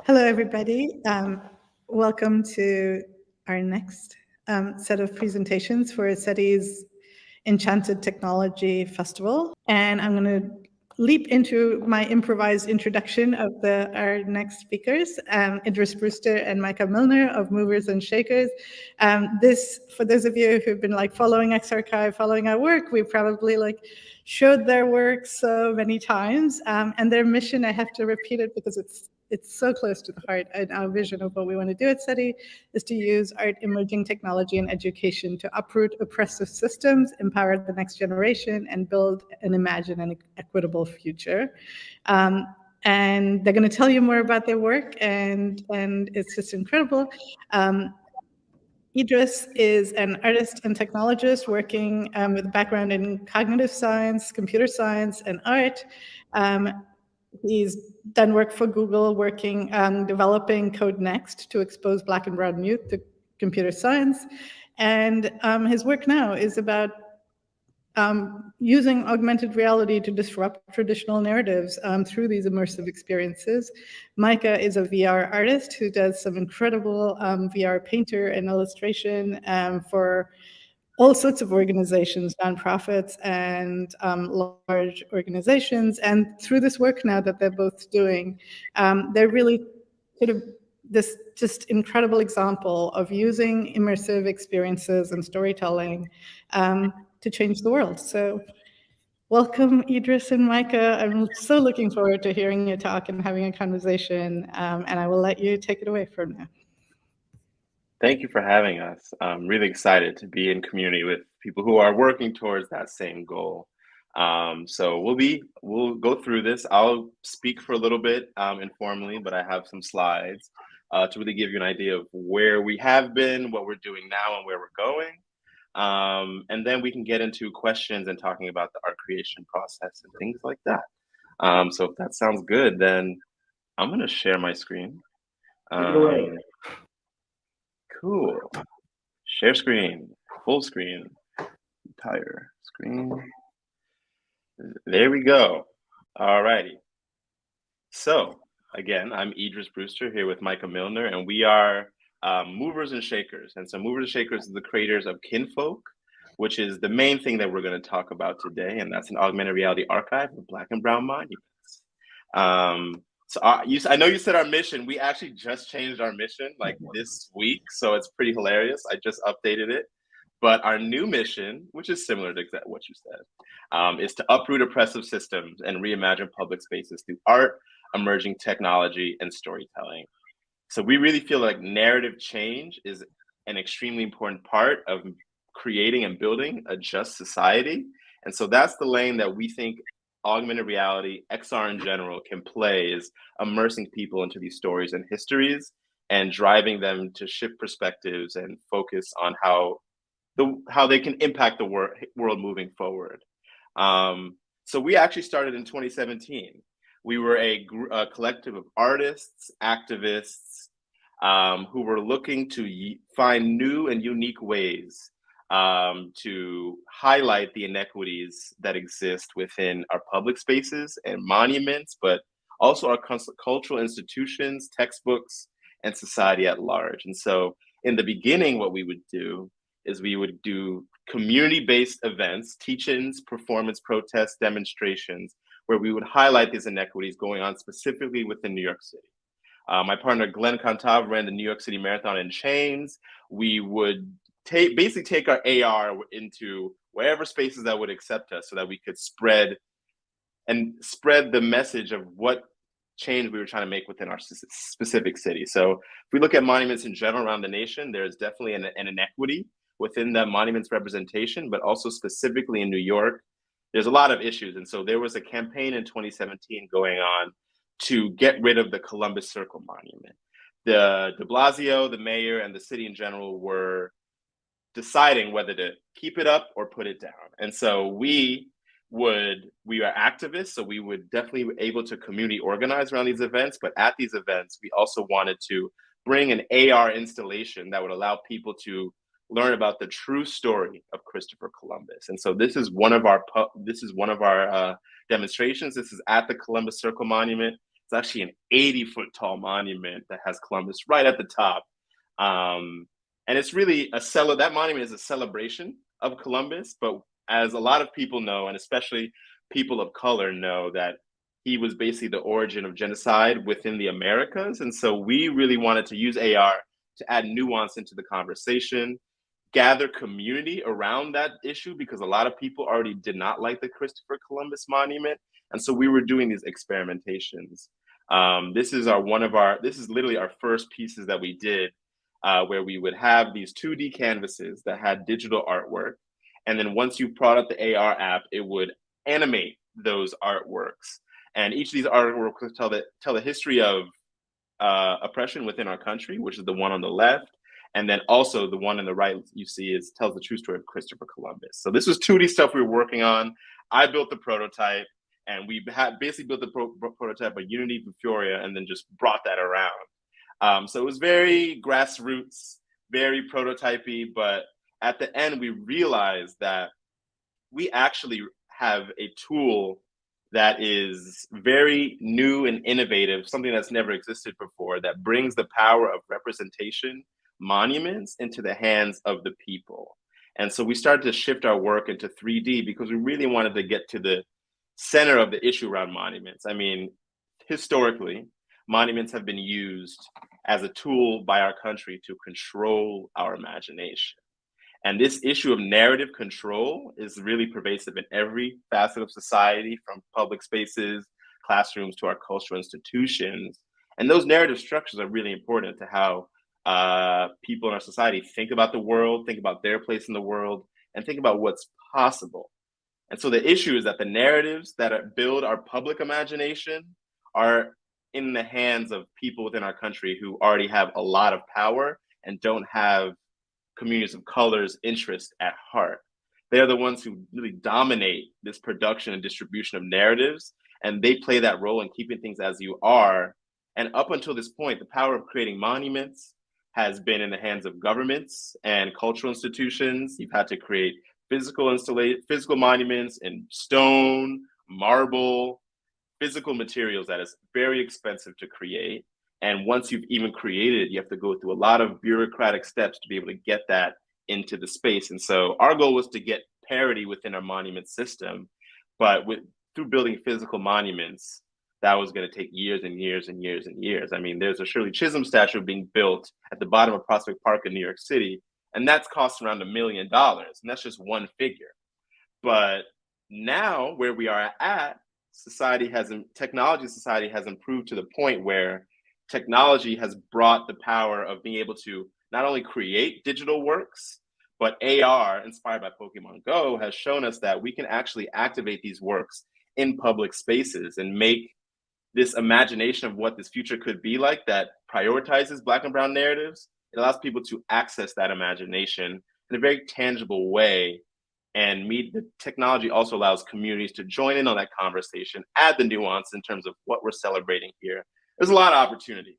Hello, everybody. Welcome to our next set of presentations for SETI's Enchanted Technology Festival. And I'm going to leap into my improvised introduction of our next speakers, Idris Brewster and Micah Milner of Movers and Shakers. This, for those of you who've been following X-Archive, following our work, we probably showed their work so many times. And their mission, I have to repeat it because it's so close to the heart, and our vision of what we want to do at SETI is to use art, emerging technology, and education to uproot oppressive systems, empower the next generation, and build and imagine an equitable future. And they're going to tell you more about their work, and it's just incredible. Idris is an artist and technologist working with a background in cognitive science, computer science, and art. He's done work for Google, working on developing Code Next to expose Black and brown youth to computer science. And his work now is about using augmented reality to disrupt traditional narratives through these immersive experiences. Micah is a VR artist who does some incredible VR painter and illustration for all sorts of organizations, nonprofits, and large organizations. And through this work now that they're both doing, they're really sort of this just incredible example of using immersive experiences and storytelling to change the world. So welcome, Idris and Micah. I'm so looking forward to hearing you talk and having a conversation, and I will let you take it away from now. Thank you for having us. I'm really excited to be in community with people who are working towards that same goal. So we'll go through this. I'll speak for a little bit informally, but I have some slides to really give you an idea of where we have been, what we're doing now, and where we're going. And then we can get into questions and talking about the art creation process and things like that. So if that sounds good, then I'm going to share my screen. Cool. Share screen, full screen, entire screen. There we go. All righty. So again, I'm Idris Brewster here with Micah Milner, and we are Movers and Shakers. And so Movers and Shakers is the creators of Kinfolk, which is the main thing that we're going to talk about today. And that's an augmented reality archive of Black and brown monuments. So I know you said our mission. We actually just changed our mission this week, so it's pretty hilarious. I just updated it. But our new mission, which is similar to what you said, is to uproot oppressive systems and reimagine public spaces through art, emerging technology, and storytelling. So we really feel like narrative change is an extremely important part of creating and building a just society. And so that's the lane that we think augmented reality, XR in general, can play, is immersing people into these stories and histories and driving them to shift perspectives and focus on how they can impact the world moving forward. So we actually started in 2017. We were a collective of artists, activists who were looking to find new and unique ways to highlight the inequities that exist within our public spaces and monuments, but also our cultural institutions, textbooks, and society at large. And so in the beginning, what we would do is we would do community-based events, teach-ins, performance, protests, demonstrations, where we would highlight these inequities going on specifically within New York City. My partner, Glenn Contav, ran the New York City Marathon in chains. We would basically take our AR into wherever spaces that would accept us so that we could spread the message of what change we were trying to make within our specific city. So if we look at monuments in general around the nation, there's definitely an inequity within the monuments representation, but also specifically in New York, there's a lot of issues. And so there was a campaign in 2017 going on to get rid of the Columbus Circle monument. De Blasio, the mayor, and the city in general were deciding whether to keep it up or put it down. And so we are activists, so we would definitely be able to community organize around these events. But at these events, we also wanted to bring an AR installation that would allow people to learn about the true story of Christopher Columbus. And so this is one of our demonstrations. This is at the Columbus Circle Monument. It's actually an 80-foot tall monument that has Columbus right at the top. And it's really that monument is a celebration of Columbus, but as a lot of people know, and especially people of color know, that he was basically the origin of genocide within the Americas. And so we really wanted to use AR to add nuance into the conversation, gather community around that issue, because a lot of people already did not like the Christopher Columbus monument. And so we were doing these experimentations. This is literally our first pieces that we did, where we would have these 2D canvases that had digital artwork. And then once you brought up the AR app, it would animate those artworks. And each of these artworks would tell the history of oppression within our country, which is the one on the left. And then also the one on the right you see tells the true story of Christopher Columbus. So this was 2D stuff we were working on. I built the prototype, and we had basically built the prototype by Unity and Furia, and then just brought that around. So it was very grassroots, very prototypey, but at the end we realized that we actually have a tool that is very new and innovative, something that's never existed before, that brings the power of representation monuments into the hands of the people. And so we started to shift our work into 3D because we really wanted to get to the center of the issue around monuments. I mean, historically, monuments have been used as a tool by our country to control our imagination. And this issue of narrative control is really pervasive in every facet of society, from public spaces, classrooms, to our cultural institutions. And those narrative structures are really important to how people in our society think about the world, think about their place in the world, and think about what's possible. And so the issue is that the narratives that build our public imagination are in the hands of people within our country who already have a lot of power and don't have communities of color's interest at heart. They're the ones who really dominate this production and distribution of narratives, and they play that role in keeping things as you are. And up until this point, the power of creating monuments has been in the hands of governments and cultural institutions. You've had to create physical monuments in stone, marble, physical materials that is very expensive to create. And once you've even created it, you have to go through a lot of bureaucratic steps to be able to get that into the space. And so our goal was to get parity within our monument system, but through building physical monuments, that was going to take years and years and years and years. I mean, there's a Shirley Chisholm statue being built at the bottom of Prospect Park in New York City, and that's cost around $1 million. And that's just one figure. But now where we are at, technology society has improved to the point where technology has brought the power of being able to not only create digital works, but AR, inspired by Pokemon Go, has shown us that we can actually activate these works in public spaces and make this imagination of what this future could be like that prioritizes Black and Brown narratives. It allows people to access that imagination in a very tangible way. And the technology also allows communities to join in on that conversation, add the nuance in terms of what we're celebrating here. There's a lot of opportunities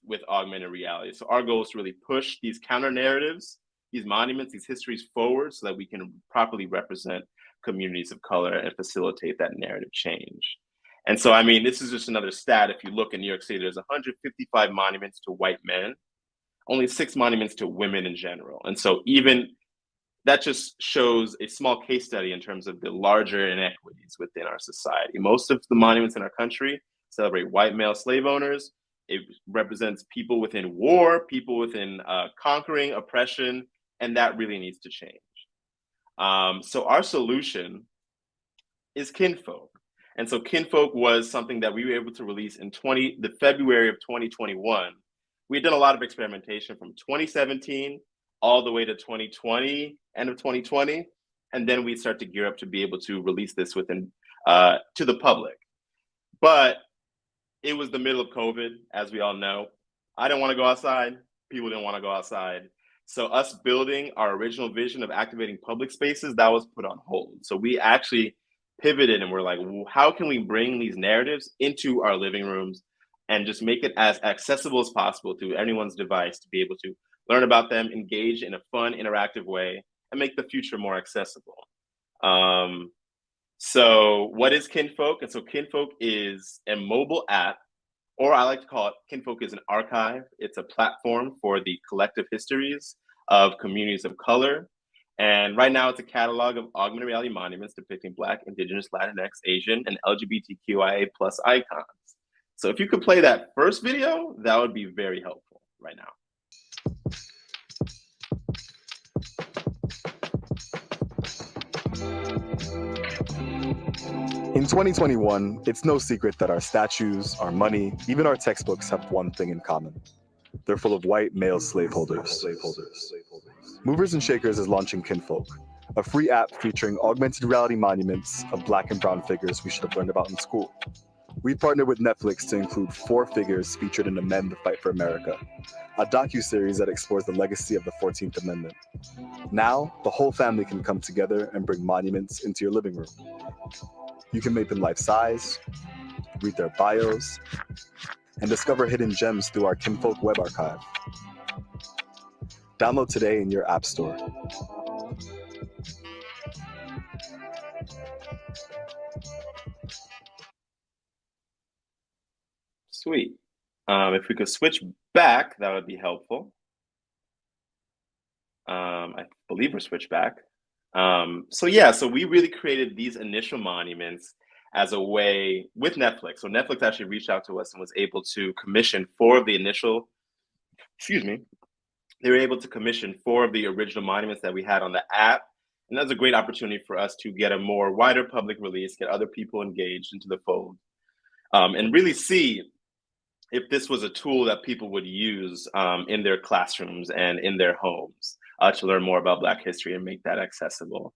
with augmented reality. So our goal is to really push these counter narratives, these monuments, these histories forward so that we can properly represent communities of color and facilitate that narrative change. And so, I mean, this is just another stat. If you look in New York City, there's 155 monuments to white men, only 6 monuments to women in general. And so even that just shows a small case study in terms of the larger inequities within our society. Most of the monuments in our country celebrate white male slave owners. It represents people within war, people within conquering, oppression, and that really needs to change. So our solution is Kinfolk. And so Kinfolk was something that we were able to release in the February of 2021. We had done a lot of experimentation from 2017 all the way to 2020, end of 2020. And then we start to gear up to be able to release this to the public. But it was the middle of COVID, as we all know. I didn't want to go outside. People didn't want to go outside. So us building our original vision of activating public spaces, that was put on hold. So we actually pivoted and we're like, well, how can we bring these narratives into our living rooms and just make it as accessible as possible to anyone's device to be able to learn about them, engage in a fun, interactive way, and make the future more accessible. So what is Kinfolk? And so Kinfolk is a mobile app, or I like to call it Kinfolk is an archive. It's a platform for the collective histories of communities of color. And right now it's a catalog of augmented reality monuments depicting Black, Indigenous, Latinx, Asian, and LGBTQIA plus icons. So if you could play that first video, that would be very helpful right now. In 2021, it's no secret that our statues, our money, even our textbooks have one thing in common. They're full of white male slaveholders. Movers and Shakers is launching Kinfolk, a free app featuring augmented reality monuments of Black and brown figures we should have learned about in school. We've partnered with Netflix to include 4 figures featured in Amend the Fight for America, a docuseries that explores the legacy of the 14th Amendment. Now, the whole family can come together and bring monuments into your living room. You can make them life-size, read their bios, and discover hidden gems through our Kinfolk web archive. Download today in your app store. Sweet. If we could switch back, that would be helpful. I believe we're switched back. So we really created these initial monuments as a way with Netflix. So Netflix actually reached out to us and was able to commission 4 of the initial, they were able to commission 4 of the original monuments that we had on the app. And that's a great opportunity for us to get a more wider public release, get other people engaged into the fold, and really see if this was a tool that people would use in their classrooms and in their homes to learn more about Black history and make that accessible.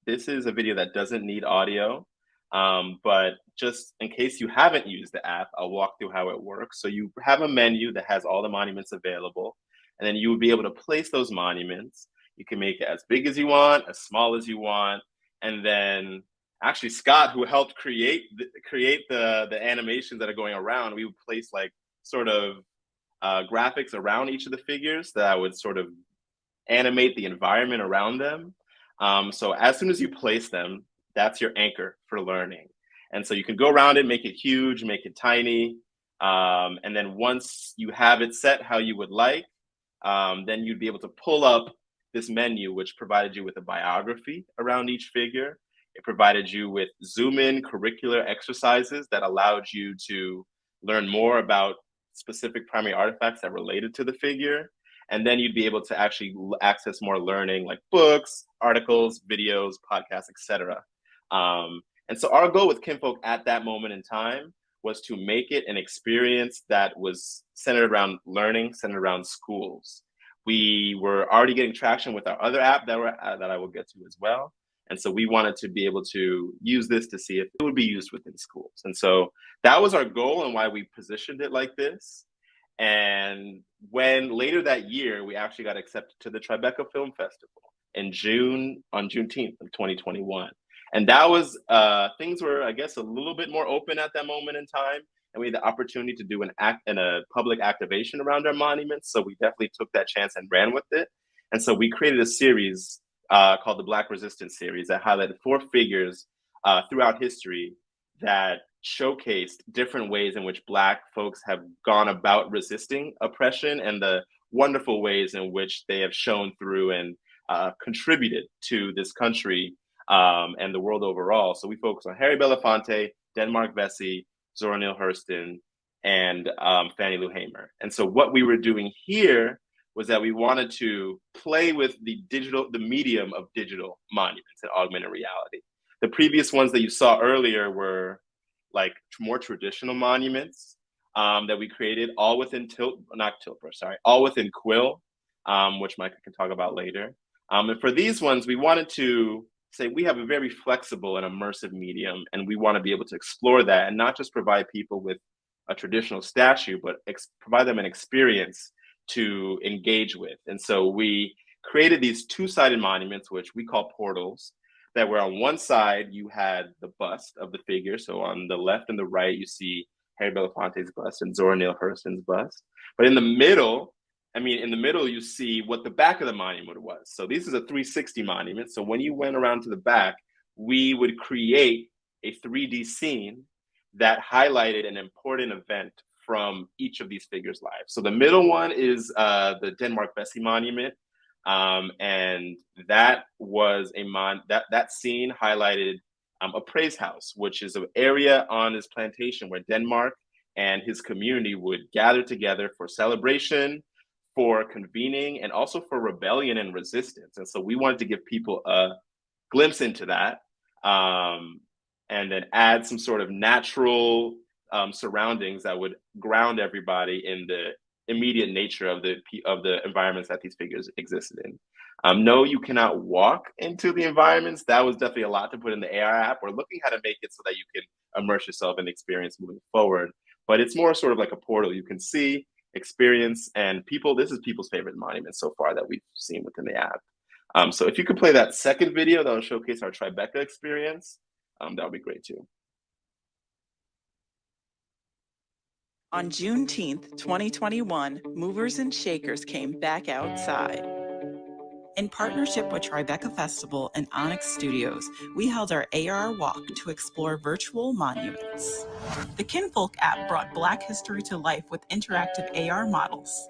This is a video that doesn't need audio, but just in case you haven't used the app, I'll walk through how it works. So you have a menu that has all the monuments available, and then you would be able to place those monuments. You can make it as big as you want, as small as you want, and then actually Scott, who helped create the animations that are going around, we would place like sort of graphics around each of the figures that would sort of animate the environment around them. So as soon as you place them, that's your anchor for learning. And so you can go around it, make it huge, make it tiny. And then once you have it set how you would like, then you'd be able to pull up this menu, which provided you with a biography around each figure. It provided you with zoom-in curricular exercises that allowed you to learn more about specific primary artifacts that related to the figure. And then you'd be able to actually access more learning like books, articles, videos, podcasts, etc. And so our goal with Kinfolk at that moment in time was to make it an experience that was centered around learning, centered around schools. We were already getting traction with our other app that I will get to as well. And so we wanted to be able to use this to see if it would be used within schools. And so that was our goal and why we positioned it like this. And when later that year, we actually got accepted to the Tribeca Film Festival in June, on Juneteenth of 2021. And that was, things were, I guess, a little bit more open at that moment in time. And we had the opportunity to do a public activation around our monuments. So we definitely took that chance and ran with it. And so we created a series called the Black Resistance series that highlighted 4 figures throughout history that showcased different ways in which Black folks have gone about resisting oppression and the wonderful ways in which they have shown through and contributed to this country and the world overall. So we focus on Harry Belafonte, Denmark Vesey, Zora Neale Hurston, and Fannie Lou Hamer. And so what we were doing here was that we wanted to play with the medium of digital monuments and augmented reality. The previous ones that you saw earlier were like more traditional monuments that we created, all within all within Quill, which Micah can talk about later. And for these ones, we wanted to say we have a very flexible and immersive medium, and we want to be able to explore that and not just provide people with a traditional statue, but provide them an experience to engage with. And so we created these 2-sided monuments, which we call portals, that were on one side, you had the bust of the figure. So on the left and the right, you see Harry Belafonte's bust and Zora Neale Hurston's bust. But in the middle, I mean, in the middle, you see what the back of the monument was. So this is a 360 monument. So when you went around to the back, we would create a 3D scene that highlighted an important event from each of these figures' lives. So the middle one is the Denmark Vesey Monument. And that was that scene highlighted a praise house, which is an area on his plantation where Denmark and his community would gather together for celebration, for convening, and also for rebellion and resistance. And so we wanted to give people a glimpse into that, and then add some sort of natural surroundings that would ground everybody in the immediate nature of the environments that these figures existed in. No, you cannot walk into the environments. That was definitely a lot to put in the AR app. We're looking how to make it so that you can immerse yourself in the experience moving forward. But it's more sort of like a portal. You can see, experience, and this is people's favorite monument so far that we've seen within the app. So if you could play that second video that will showcase our Tribeca experience, that would be great too. On Juneteenth, 2021, movers and shakers came back outside. In partnership with Tribeca Festival and Onyx Studios, we held our AR walk to explore virtual monuments. The Kinfolk app brought Black history to life with interactive AR models.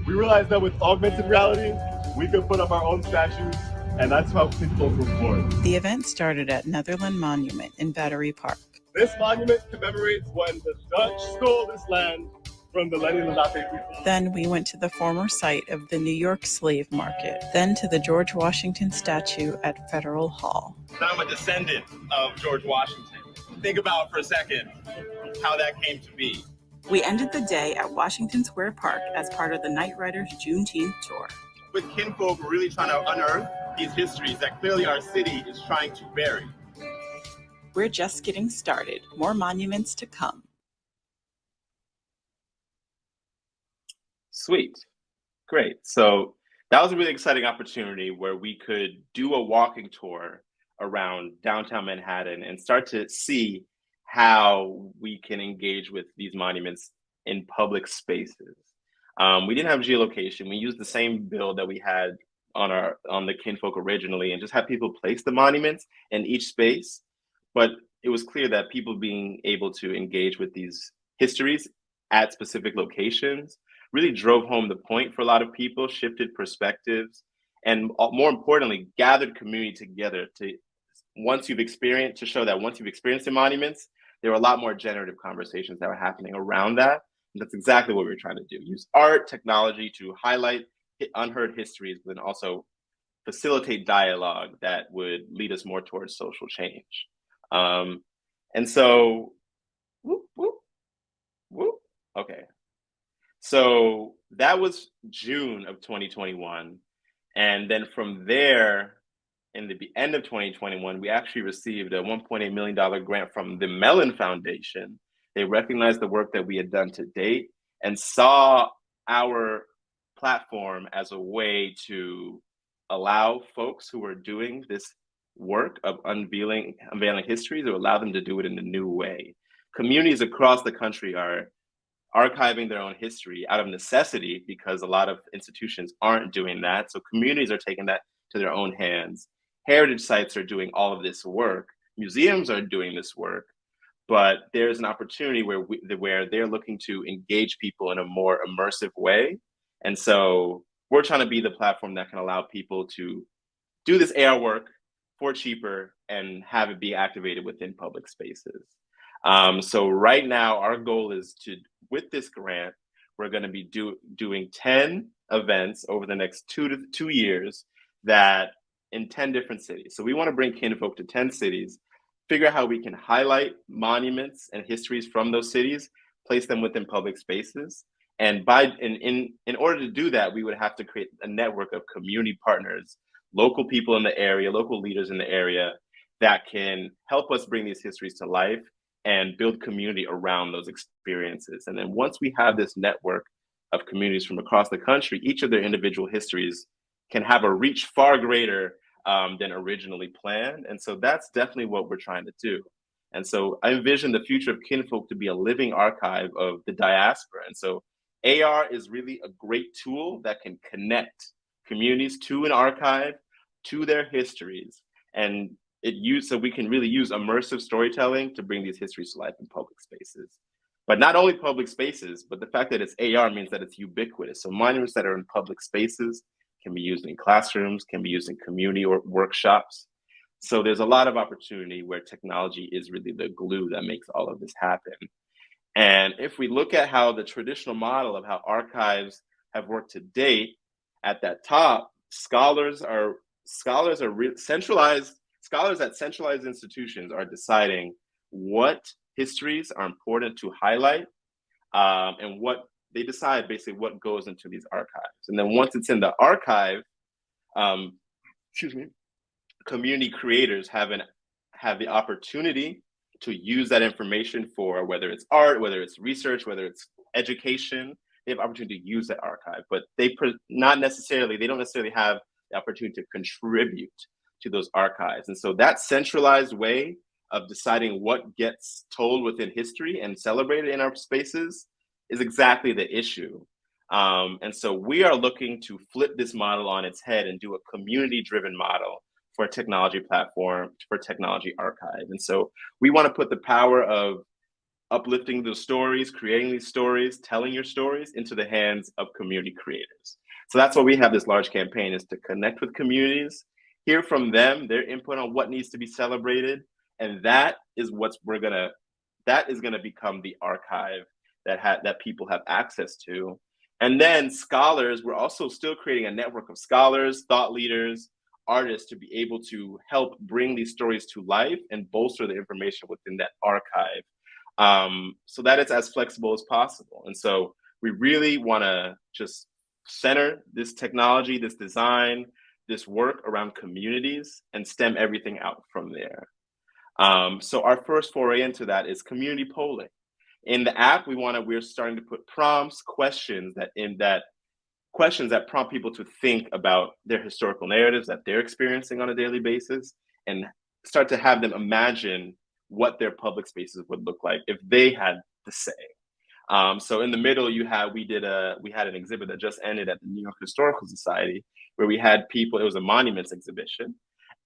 We realized that with augmented reality, we could put up our own statues, and that's how Kinfolk was born. The event started at Netherland Monument in Battery Park. This monument commemorates when the Dutch stole this land from the Lenni Lenape people. Then we went to the former site of the New York slave market, then to the George Washington statue at Federal Hall. I'm a descendant of George Washington. Think about for a second how that came to be. We ended the day at Washington Square Park as part of the Night Riders Juneteenth tour. With Kinfolk, we're really trying to unearth these histories that clearly our city is trying to bury. We're just getting started. More monuments to come. Sweet. Great. So that was a really exciting opportunity where we could do a walking tour around downtown Manhattan and start to see how we can engage with these monuments in public spaces. We didn't have geolocation. We used the same build that we had on the Kinfolk originally and just had people place the monuments in each space. But it was clear that people being able to engage with these histories at specific locations really drove home the point for a lot of people, shifted perspectives, and more importantly, gathered community together to show that once you've experienced the monuments, there were a lot more generative conversations that were happening around that. And that's exactly what we were trying to do. Use art, technology to highlight unheard histories, but then also facilitate dialogue that would lead us more towards social change. And so, okay. So that was June of 2021. And then from there, in the end of 2021, we actually received a $1.8 million grant from the Mellon Foundation. They recognized the work that we had done to date and saw our platform as a way to allow folks who are doing this work of unveiling history to allow them to do it in a new way. Communities across the country are archiving their own history out of necessity because a lot of institutions aren't doing that. So communities are taking that to their own hands. Heritage sites are doing all of this work. Museums are doing this work, but there's an opportunity where they're looking to engage people in a more immersive way. And so we're trying to be the platform that can allow people to do this AR work for cheaper and have it be activated within public spaces. So right now, our goal is with this grant, we're going to be doing 10 events over the next 2 years that in 10 different cities. So we want to bring Kinfolk to 10 cities, figure out how we can highlight monuments and histories from those cities, place them within public spaces. And in order to do that, we would have to create a network of community partners, local people in the area, local leaders in the area that can help us bring these histories to life and build community around those experiences. And then once we have this network of communities from across the country, each of their individual histories can have a reach far greater than originally planned. And so that's definitely what we're trying to do. And so I envision the future of Kinfolk to be a living archive of the diaspora. And so AR is really a great tool that can connect communities to an archive, to their histories, and so we can really use immersive storytelling to bring these histories to life in public spaces. But not only public spaces, but the fact that it's AR means that it's ubiquitous. So monuments that are in public spaces can be used in classrooms, can be used in community or workshops. So there's a lot of opportunity where technology is really the glue that makes all of this happen. And if we look at how the traditional model of how archives have worked to date, at that top, scholars at centralized institutions are deciding what histories are important to highlight, and what they decide basically what goes into these archives. And then once it's in the archive, community creators have the opportunity to use that information for whether it's art, whether it's research, whether it's education. They have opportunity to use that archive, but they don't necessarily have the opportunity to contribute to those archives. And so that centralized way of deciding what gets told within history and celebrated in our spaces is exactly the issue. And so we are looking to flip this model on its head and do a community-driven model for a technology platform, for technology archive. And so we want to put the power of uplifting those stories, creating these stories, telling your stories into the hands of community creators. So that's why we have this large campaign, is to connect with communities, hear from them, their input on what needs to be celebrated. And that is gonna become the archive that people have access to. And then scholars, we're also still creating a network of scholars, thought leaders, artists to be able to help bring these stories to life and bolster the information within that archive, so that it's as flexible as possible. And so we really want to just center this technology, this design, this work around communities and stem everything out from there. So our first foray into that is community polling. In the app, we're starting to put prompts, questions that prompt people to think about their historical narratives that they're experiencing on a daily basis, and start to have them imagine what their public spaces would look like if they had the say. So in the middle, we had an exhibit that just ended at the New York Historical Society, where we had people, it was a monuments exhibition,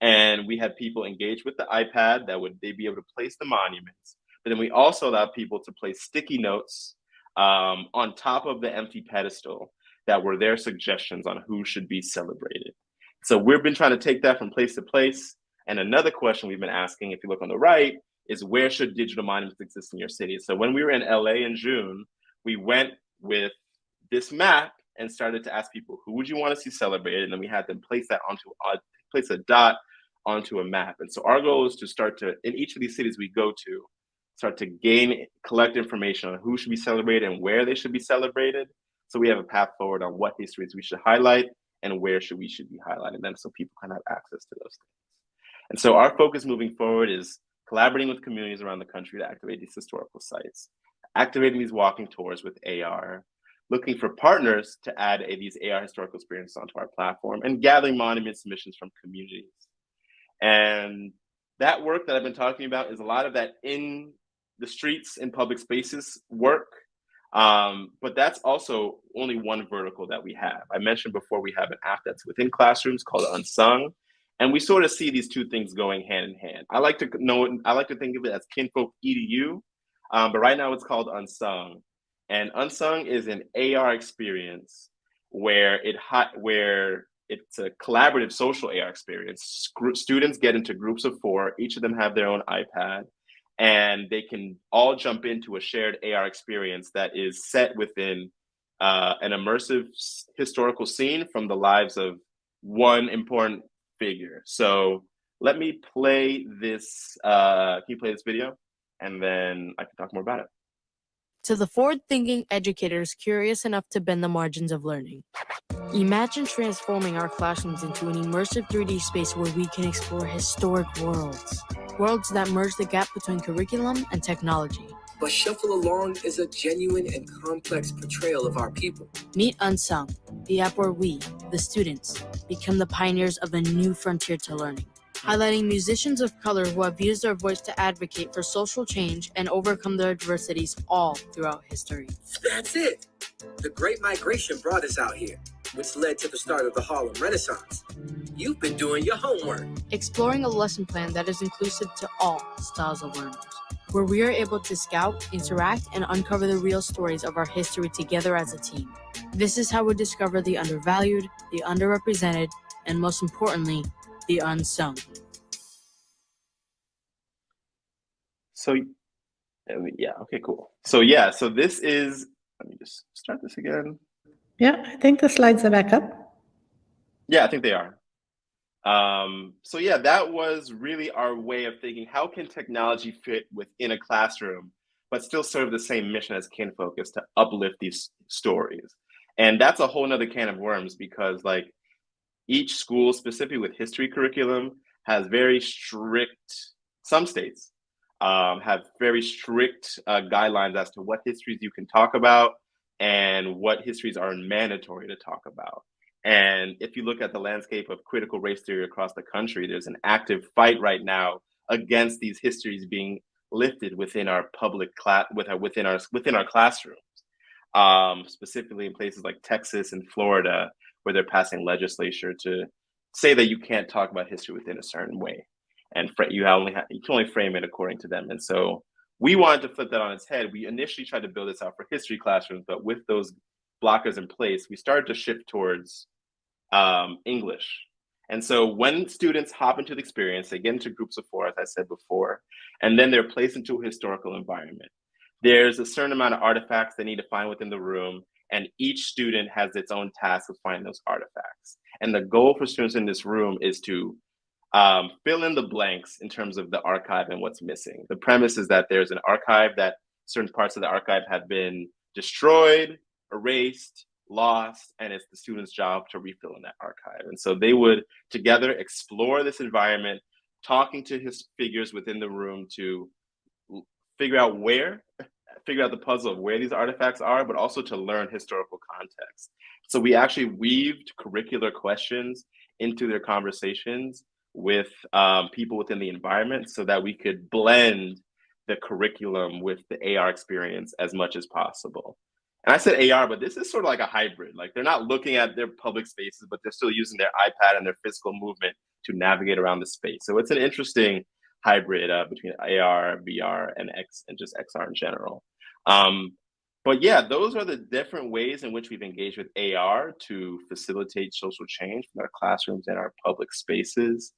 and we had people engage with the iPad they'd be able to place the monuments. But then we also allowed people to place sticky notes on top of the empty pedestal that were their suggestions on who should be celebrated. So we've been trying to take that from place to place. And another question we've been asking, if you look on the right, is where should digital monuments exist in your city? So when we were in LA in June, we went with this map and started to ask people, who would you want to see celebrated? And then we had them place a dot onto a map. And so our goal is to start to, in each of these cities we go to, start to collect information on who should be celebrated and where they should be celebrated. So we have a path forward on what histories we should highlight and where we should be highlighting them, so people can have access to those things. And so our focus moving forward is collaborating with communities around the country to activate these historical sites, activating these walking tours with AR, looking for partners to add these AR historical experiences onto our platform, and gathering monument submissions from communities. And that work that I've been talking about is a lot of that in the streets and public spaces work. But that's also only one vertical that we have. I mentioned before, we have an app that's within classrooms called Unsung. And we sort of see these two things going hand in hand. I like to think of it as Kinfolk EDU, but right now it's called Unsung. And Unsung is an AR experience where it's a collaborative social AR experience. Students get into groups of 4, each of them have their own iPad, and they can all jump into a shared AR experience that is set within an immersive historical scene from the lives of one important figure. So let me play this. Can you play this video? And then I can talk more about it. To the forward-thinking educators curious enough to bend the margins of learning, imagine transforming our classrooms into an immersive 3D space where we can explore historic worlds that merge the gap between curriculum and technology. But Shuffle Along is a genuine and complex portrayal of our people. Meet Unsung, the app where we, the students, become the pioneers of a new frontier to learning, highlighting musicians of color who have used their voice to advocate for social change and overcome their adversities all throughout history. That's it. The Great Migration brought us out here, which led to the start of the Harlem Renaissance. You've been doing your homework. Exploring a lesson plan that is inclusive to all styles of learners, where we are able to scout, interact, and uncover the real stories of our history together as a team. This is how we discover the undervalued, the underrepresented, and most importantly, the unsung. So, yeah, okay, cool. So yeah, so this is, let me just start this again. Yeah, I think the slides are back up. Yeah, I think they are. So yeah, that was really our way of thinking, how can technology fit within a classroom, but still serve the same mission as Kinfolk, is to uplift these stories. And that's a whole nother can of worms, because like each school, specifically with history curriculum, has very strict, some states have very strict guidelines as to what histories you can talk about and what histories are mandatory to talk about. And if you look at the landscape of critical race theory across the country, there's an active fight right now against these histories being lifted within our public class, within our classrooms, specifically in places like Texas and Florida, where they're passing legislation to say that you can't talk about history within a certain way, and you can only frame it according to them. And so we wanted to flip that on its head. We initially tried to build this out for history classrooms, but with those blockers in place, we started to shift towards English. And so when students hop into the experience, they get into groups of 4, as I said before, and then they're placed into a historical environment. There's a certain amount of artifacts they need to find within the room, and each student has its own task of finding those artifacts. And the goal for students in this room is to fill in the blanks in terms of the archive and what's missing. The premise is that there's an archive, that certain parts of the archive have been destroyed, erased, lost, and it's the student's job to refill in that archive. And so they would together explore this environment, talking to his figures within the room to figure out the puzzle of where these artifacts are, but also to learn historical context. So we actually weaved curricular questions into their conversations with people within the environment, so that we could blend the curriculum with the AR experience as much as possible. And I said AR, but this is sort of like a hybrid. Like, they're not looking at their public spaces, but they're still using their iPad and their physical movement to navigate around the space. So it's an interesting hybrid between AR, VR, and just XR in general. But yeah, those are the different ways in which we've engaged with AR to facilitate social change from our classrooms and our public spaces.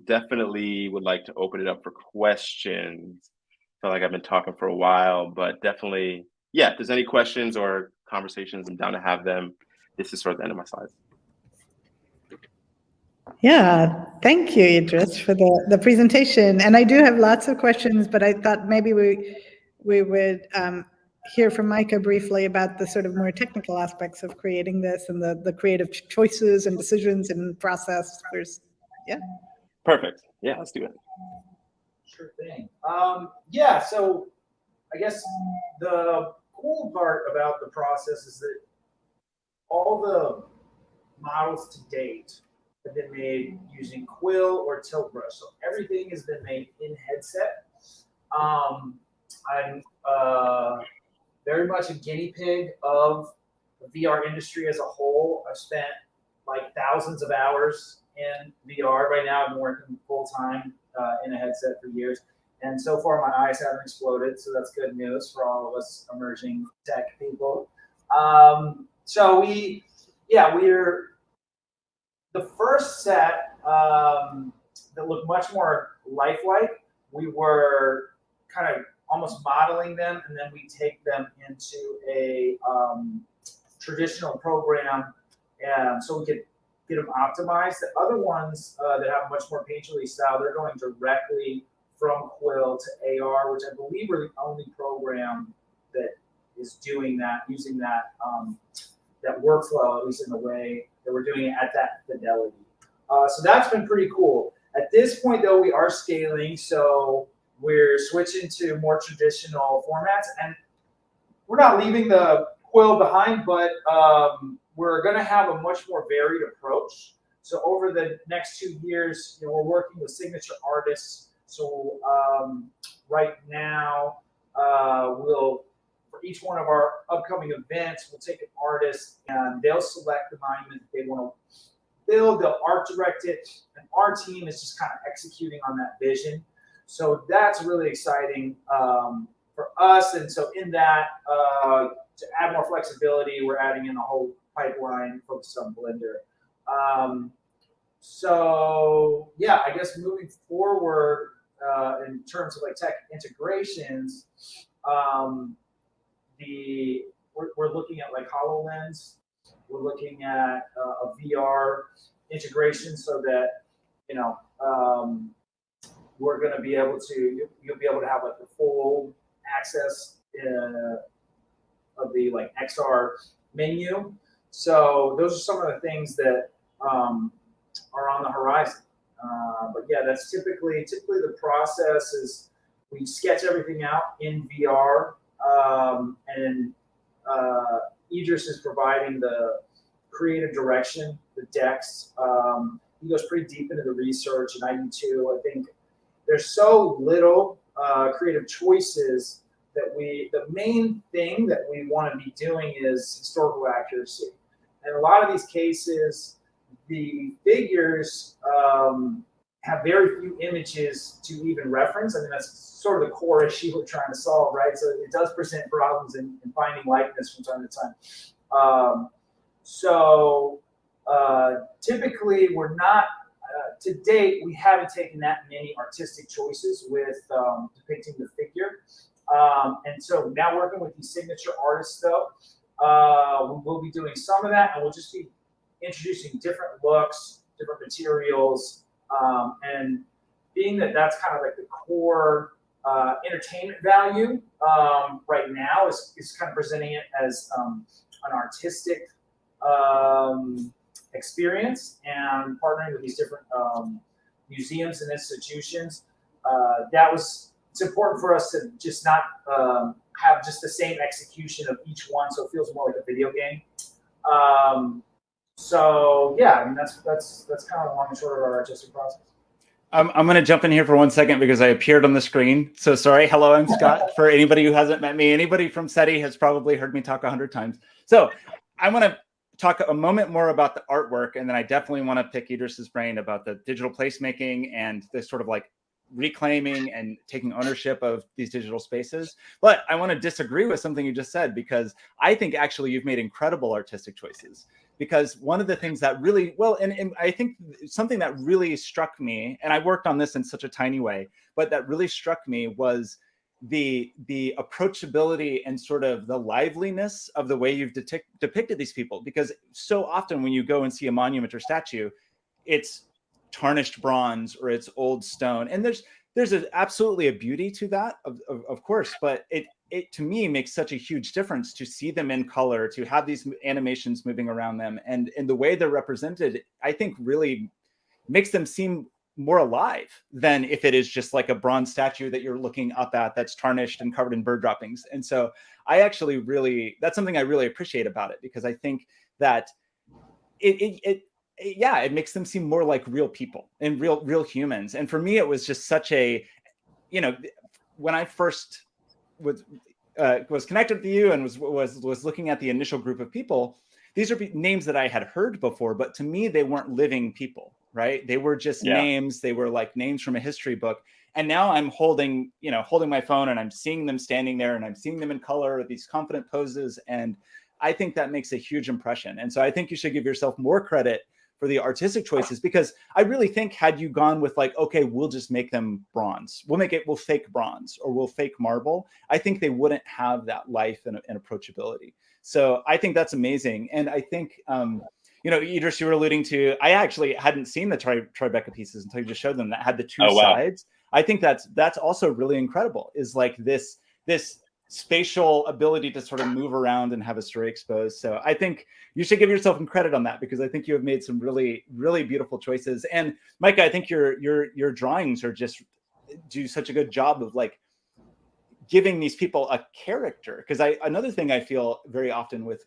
Definitely would like to open it up for questions. I feel like I've been talking for a while, but definitely, yeah, if there's any questions or conversations, I'm down to have them. This is sort of the end of my slides. Yeah, thank you, Idris, for the presentation. And I do have lots of questions, but I thought maybe we would hear from Micah briefly about the sort of more technical aspects of creating this and the creative choices and decisions and process. Yeah. Perfect. Yeah, let's do it. Sure thing. Yeah, so I guess the cool part about the process is that all the models to date have been made using Quill or Tilt Brush. So everything has been made in headset. I'm very much a guinea pig of the VR industry as a whole. I've spent like thousands of hours in VR. Right now, I'm working full time in a headset for years. And so far, my eyes haven't exploded. So that's good news for all of us emerging tech people. So we're the first set that looked much more lifelike. We were kind of almost modeling them, and then we take them into a traditional program, so we could get them optimized. The other ones that have much more painterly style, they're going directly from Quill to AR, which I believe are the only program that is doing that, using that that workflow, at least in the way that we're doing it at that fidelity. So that's been pretty cool. At this point, though, we are scaling, so we're switching to more traditional formats, and we're not leaving the Quill behind, but we're going to have a much more varied approach. So over the next 2 years, we're working with signature artists. So right now, for each one of our upcoming events, we'll take an artist and they'll select the monument that they want to build. They'll art direct it, and our team is just kind of executing on that vision. So that's really exciting for us. And so in that, to add more flexibility, we're adding in a whole pipeline focused on Blender. So yeah, I guess moving forward in terms of like tech integrations, we're looking at like HoloLens. We're looking at a VR integration so that, you know, we're going to be able to, you'll be able to have like the full access of the like XR menu. So those are some of the things that are on the horizon. But yeah, that's typically the process is we sketch everything out in VR, and Idris is providing the creative direction, the decks. He goes pretty deep into the research, and I do too. I think there's so little creative choices that the main thing that we want to be doing is historical accuracy. And a lot of these cases, the figures have very few images to even reference. I mean, that's sort of the core issue we're trying to solve, right? So it does present problems in finding likeness from time to time. Typically, we're not, to date, we haven't taken that many artistic choices with depicting the figure. And so now working with these signature artists, though, we'll be doing some of that, and we'll just be introducing different looks, different materials, and being that that's kind of like the core entertainment value right now is kind of presenting it as an artistic experience, and partnering with these different museums and institutions. It's important for us to just not have just the same execution of each one, so it feels more like a video game. So yeah, I mean that's kind of the long and short of our artistic process. I'm going to jump in here for 1 second because I appeared on the screen. So sorry. Hello, I'm Scott. For anybody who hasn't met me, anybody from SETI has probably heard me talk 100 times. So I want to talk a moment more about the artwork, and then I definitely want to pick Idris's brain about the digital placemaking and this sort of like reclaiming and taking ownership of these digital spaces. But I want to disagree with something you just said, because I think actually you've made incredible artistic choices. Because one of the things that really, well, and I think something that really struck me, and I worked on this in such a tiny way, but that really struck me was the approachability and sort of the liveliness of the way you've depicted these people. Because so often when you go and see a monument or statue, it's tarnished bronze or it's old stone, and there's absolutely a beauty to that, of course, but it to me makes such a huge difference to see them in color, to have these animations moving around them, and the way they're represented, I think really makes them seem more alive than if it is just like a bronze statue that you're looking up at that's tarnished and covered in bird droppings. And so I actually really, that's something I really appreciate about it, because I think that it makes them seem more like real people and real humans. And for me, it was just such a, when I first was connected to you and was looking at the initial group of people, these are names that I had heard before, but to me, they weren't living people, right? They were just names. They were like names from a history book. And now I'm holding my phone, and I'm seeing them standing there, and I'm seeing them in color, these confident poses. And I think that makes a huge impression. And so I think you should give yourself more credit for the artistic choices, because I really think had you gone with like, okay, we'll just make them bronze, we'll fake bronze, or we'll fake marble, I think they wouldn't have that life and approachability. So I think that's amazing. And I think, Idris, you were alluding to, I actually hadn't seen the Tribeca pieces until you just showed them that had the two sides. I think that's also really incredible, is like this spatial ability to sort of move around and have a story exposed. So I think you should give yourself some credit on that, because I think you have made some really, really beautiful choices. And Micah, I think your drawings are just do such a good job of like giving these people a character. Because another thing I feel very often with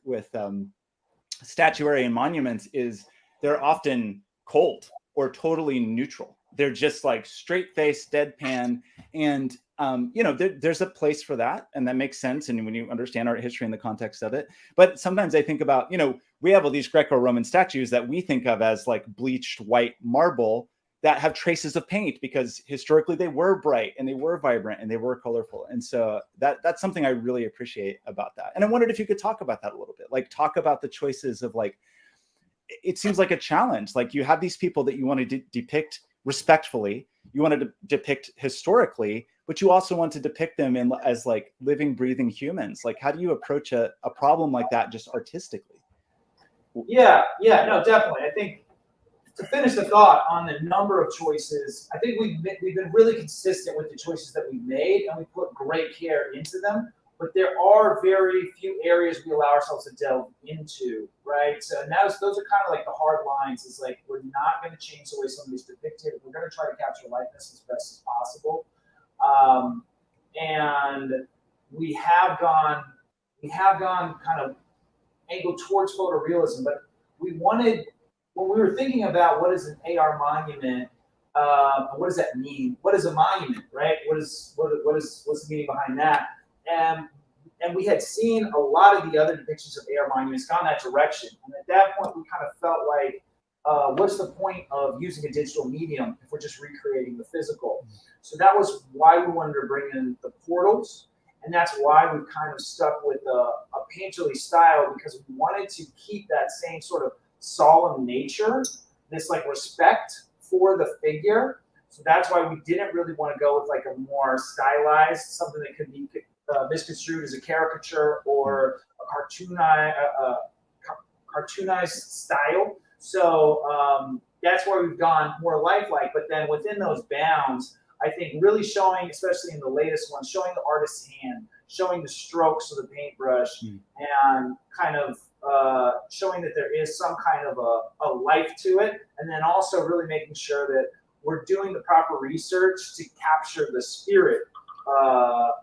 statuary and monuments is they're often cold or totally neutral. They're just like straight-faced, deadpan. And there's a place for that, and that makes sense. And when you understand art history in the context of it, but sometimes I think about, we have all these Greco-Roman statues that we think of as like bleached white marble that have traces of paint because historically they were bright and they were vibrant and they were colorful. And so that's something I really appreciate about that. And I wondered if you could talk about that a little bit, like talk about the choices of like, it seems like a challenge. Like you have these people that you want to depict respectfully, you want to depict historically, but you also want to depict them as like living, breathing humans. Like, how do you approach a problem like that just artistically? Yeah, no, definitely. I think to finish the thought on the number of choices, I think we've been really consistent with the choices that we made, and we put great care into them. But there are very few areas we allow ourselves to delve into, right? So and those are kind of like the hard lines. Is like we're not going to change the way somebody's depicted. We're going to try to capture likeness as best as possible. And we have gone kind of angled towards photorealism, but we wanted, when we were thinking about what is an AR monument, what does that mean? What is a monument, right? What's the meaning behind that? And we had seen a lot of the other depictions of AR monuments gone that direction. And at that point, we kind of felt like, what's the point of using a digital medium if we're just recreating the physical? So that was why we wanted to bring in the portals. And that's why we kind of stuck with a painterly style, because we wanted to keep that same sort of solemn nature, this like respect for the figure. So that's why we didn't really want to go with like a more stylized, something that could be misconstrued as a caricature or a cartoonized style. So that's why we've gone more lifelike. But then within those bounds, I think really showing, especially in the latest one, showing the artist's hand, showing the strokes of the paintbrush, and kind of showing that there is some kind of a life to it, and then also really making sure that we're doing the proper research to capture the spirit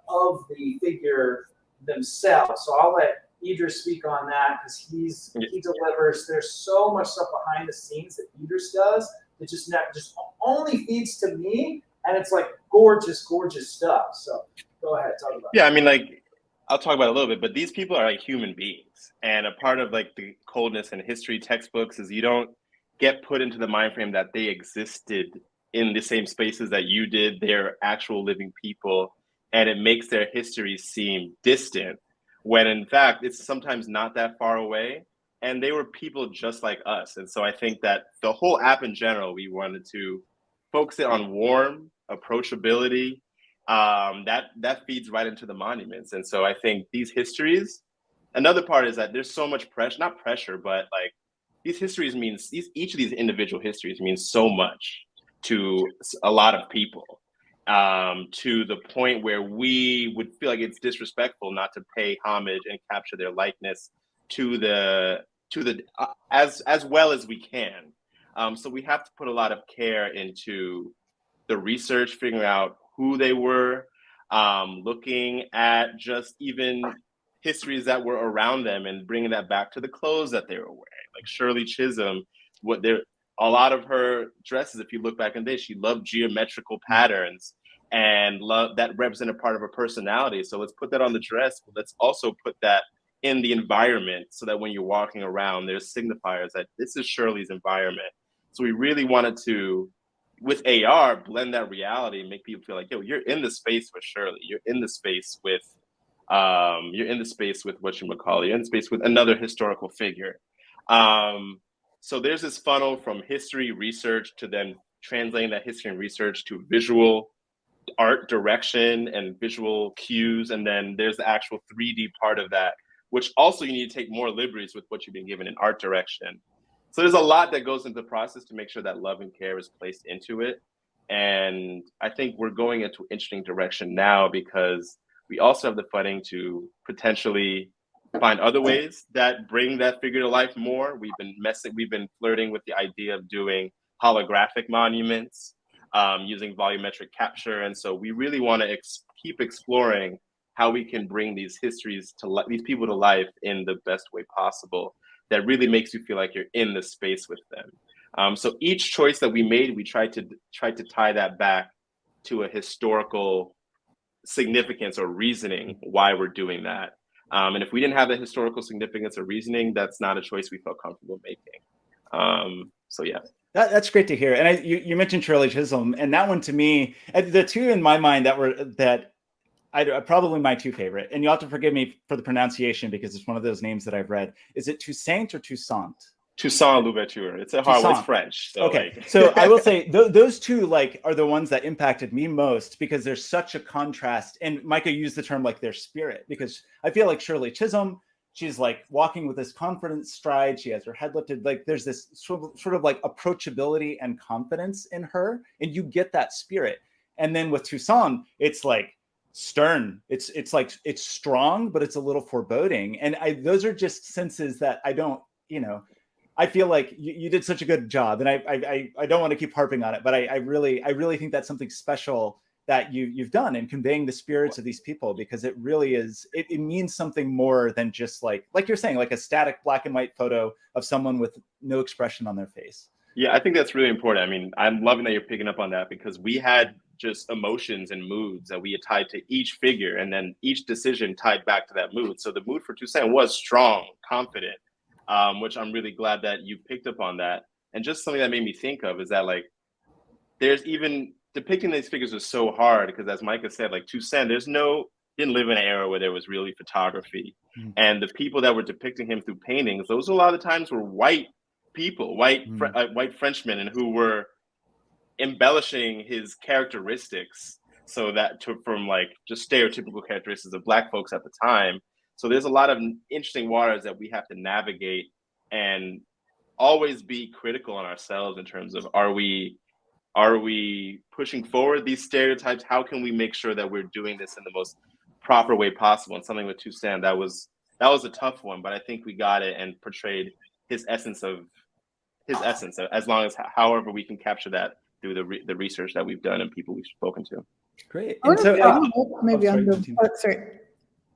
of the figure themselves. So I'll let Idris speak on that, because he delivers. There's so much stuff behind the scenes that Idris does that just only feeds to me, and it's like gorgeous stuff. So go ahead, talk about it. Yeah, I mean, like, I'll talk about it a little bit, but these people are like human beings, and a part of like the coldness in history textbooks is you don't get put into the mind frame that they existed in the same spaces that you did. They're actual living people, and it makes their history seem distant when in fact it's sometimes not that far away, and they were people just like us. And so I think that the whole app in general, we wanted to focus it on warm approachability. That feeds right into the monuments. And so I think these histories, another part is that there's so much pressure, not pressure, but like these histories means each of these individual histories means so much to a lot of people, to the point where we would feel like it's disrespectful not to pay homage and capture their likeness to the as well as we can. So we have to put a lot of care into the research, figuring out who they were, looking at just even histories that were around them and bringing that back to the clothes that they were wearing. Like Shirley Chisholm, a lot of her dresses, if you look back in the day, she loved geometrical patterns and that represented part of her personality. So let's put that on the dress, but let's also put that in the environment so that when you're walking around, there's signifiers that this is Shirley's environment. So we really wanted to, with AR, blend that reality and make people feel like, yo, you're in the space with Shirley. You're in the space with whatchamacallit. You're in the space with another historical figure. So there's this funnel from history research to then translating that history and research to visual art direction and visual cues. And then there's the actual 3D part of that, which also you need to take more liberties with what you've been given in art direction. So there's a lot that goes into the process to make sure that love and care is placed into it. And I think we're going into an interesting direction now because we also have the funding to potentially find other ways that bring that figure to life more. We've been flirting with the idea of doing holographic monuments, using volumetric capture. And so we really want to keep exploring how we can bring these histories to these people to life in the best way possible that really makes you feel like you're in the space with them. So each choice that we made, we tried to tie that back to a historical significance or reasoning why we're doing that. And if we didn't have the historical significance or reasoning, that's not a choice we felt comfortable making. So yeah. That's great to hear. And you mentioned Shirley Chisholm, and that one to me, the two in my mind that probably my two favorite, and you'll have to forgive me for the pronunciation because it's one of those names that I've read. Is it Toussaint or Toussaint? Toussaint Louverture. It's a hard one. It's French. So okay. Like... So I will say those two like are the ones that impacted me most because there's such a contrast. And Micah used the term like their spirit, because I feel like Shirley Chisholm, she's like walking with this confident stride. She has her head lifted. Like there's this sort of like approachability and confidence in her, and you get that spirit. And then with Toussaint, it's like stern. It's like it's strong, but it's a little foreboding. And those are just senses that I don't, I feel like you did such a good job, and I don't want to keep harping on it, but I really think that's something special that you've done in conveying the spirits of these people, because it really is, it means something more than just like you're saying, like a static black and white photo of someone with no expression on their face. Yeah, I think that's really important. I mean, I'm loving that you're picking up on that, because we had just emotions and moods that we had tied to each figure, and then each decision tied back to that mood. So the mood for Toussaint was strong, confident, which I'm really glad that you picked up on that. And just something that made me think of is that, like, there's even depicting these figures is so hard because, as Micah said, like Toussaint, didn't live in an era where there was really photography. And the people that were depicting him through paintings, those a lot of the times were white people, white Frenchmen, and who were embellishing his characteristics so that from like just stereotypical characteristics of black folks at the time. So there's a lot of interesting waters that we have to navigate, and always be critical on ourselves in terms of, are we pushing forward these stereotypes? How can we make sure that we're doing this in the most proper way possible? And something with Toussaint, that was a tough one, but I think we got it and portrayed his essence, as long as however we can capture that through the research that we've done and people we've spoken to. Great. And so maybe on the sorry,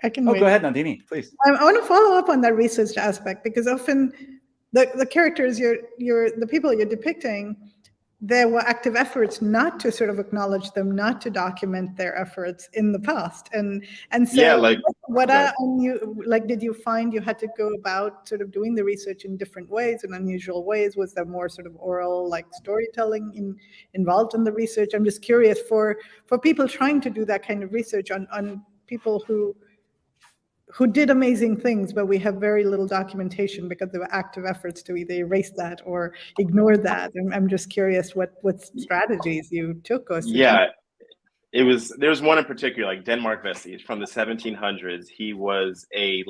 I can. Go ahead, Nandini, please. I want to follow up on that research aspect, because often the characters the people you're depicting, there were active efforts not to sort of acknowledge them, not to document their efforts in the past, and so yeah, like did you find you had to go about sort of doing the research in different ways, in unusual ways? Was there more sort of oral, like, storytelling involved in the research? I'm just curious for people trying to do that kind of research on people who did amazing things, but we have very little documentation because there were active efforts to either erase that or ignore that. And I'm just curious what strategies you took. Yeah, there was one in particular, like Denmark Vesey from the 1700s. He was a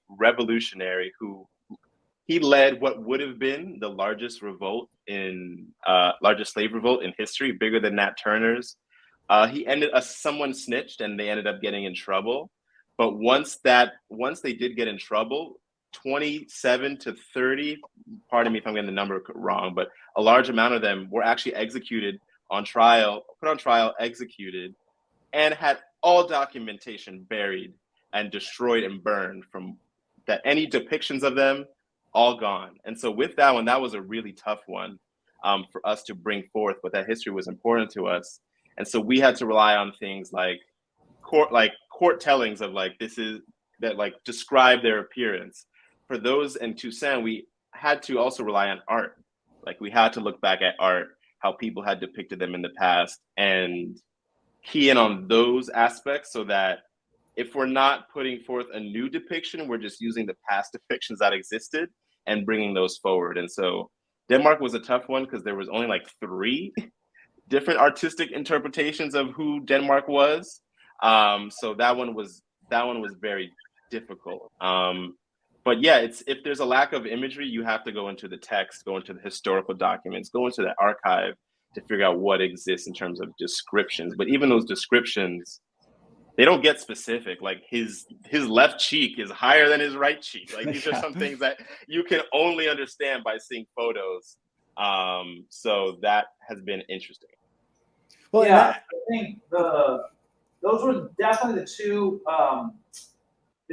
revolutionary who he led what would have been the largest slave revolt in history, bigger than Nat Turner's. Someone snitched and they ended up getting in trouble. But once they did get in trouble, 27 to 30, pardon me if I'm getting the number wrong, but a large amount of them were actually executed on trial, put on trial, executed, and had all documentation buried and destroyed and burned from that. Any depictions of them, all gone. And so with that one, that was a really tough one for us to bring forth, but that history was important to us. And so we had to rely on things like court tellings of describe their appearance. For those in Toussaint, we had to also rely on art. Like, we had to look back at art, how people had depicted them in the past, and key in on those aspects, so that if we're not putting forth a new depiction, we're just using the past depictions that existed and bringing those forward. And so Denmark was a tough one because there was only like 3 different artistic interpretations of who Denmark was. So that one was very difficult. But yeah, if there's a lack of imagery, you have to go into the text, go into the historical documents, go into the archive to figure out what exists in terms of descriptions. But even those descriptions, they don't get specific. Like his left cheek is higher than his right cheek. Like, these are some things that you can only understand by seeing photos. So that has been interesting. Well, yeah, I think those were definitely the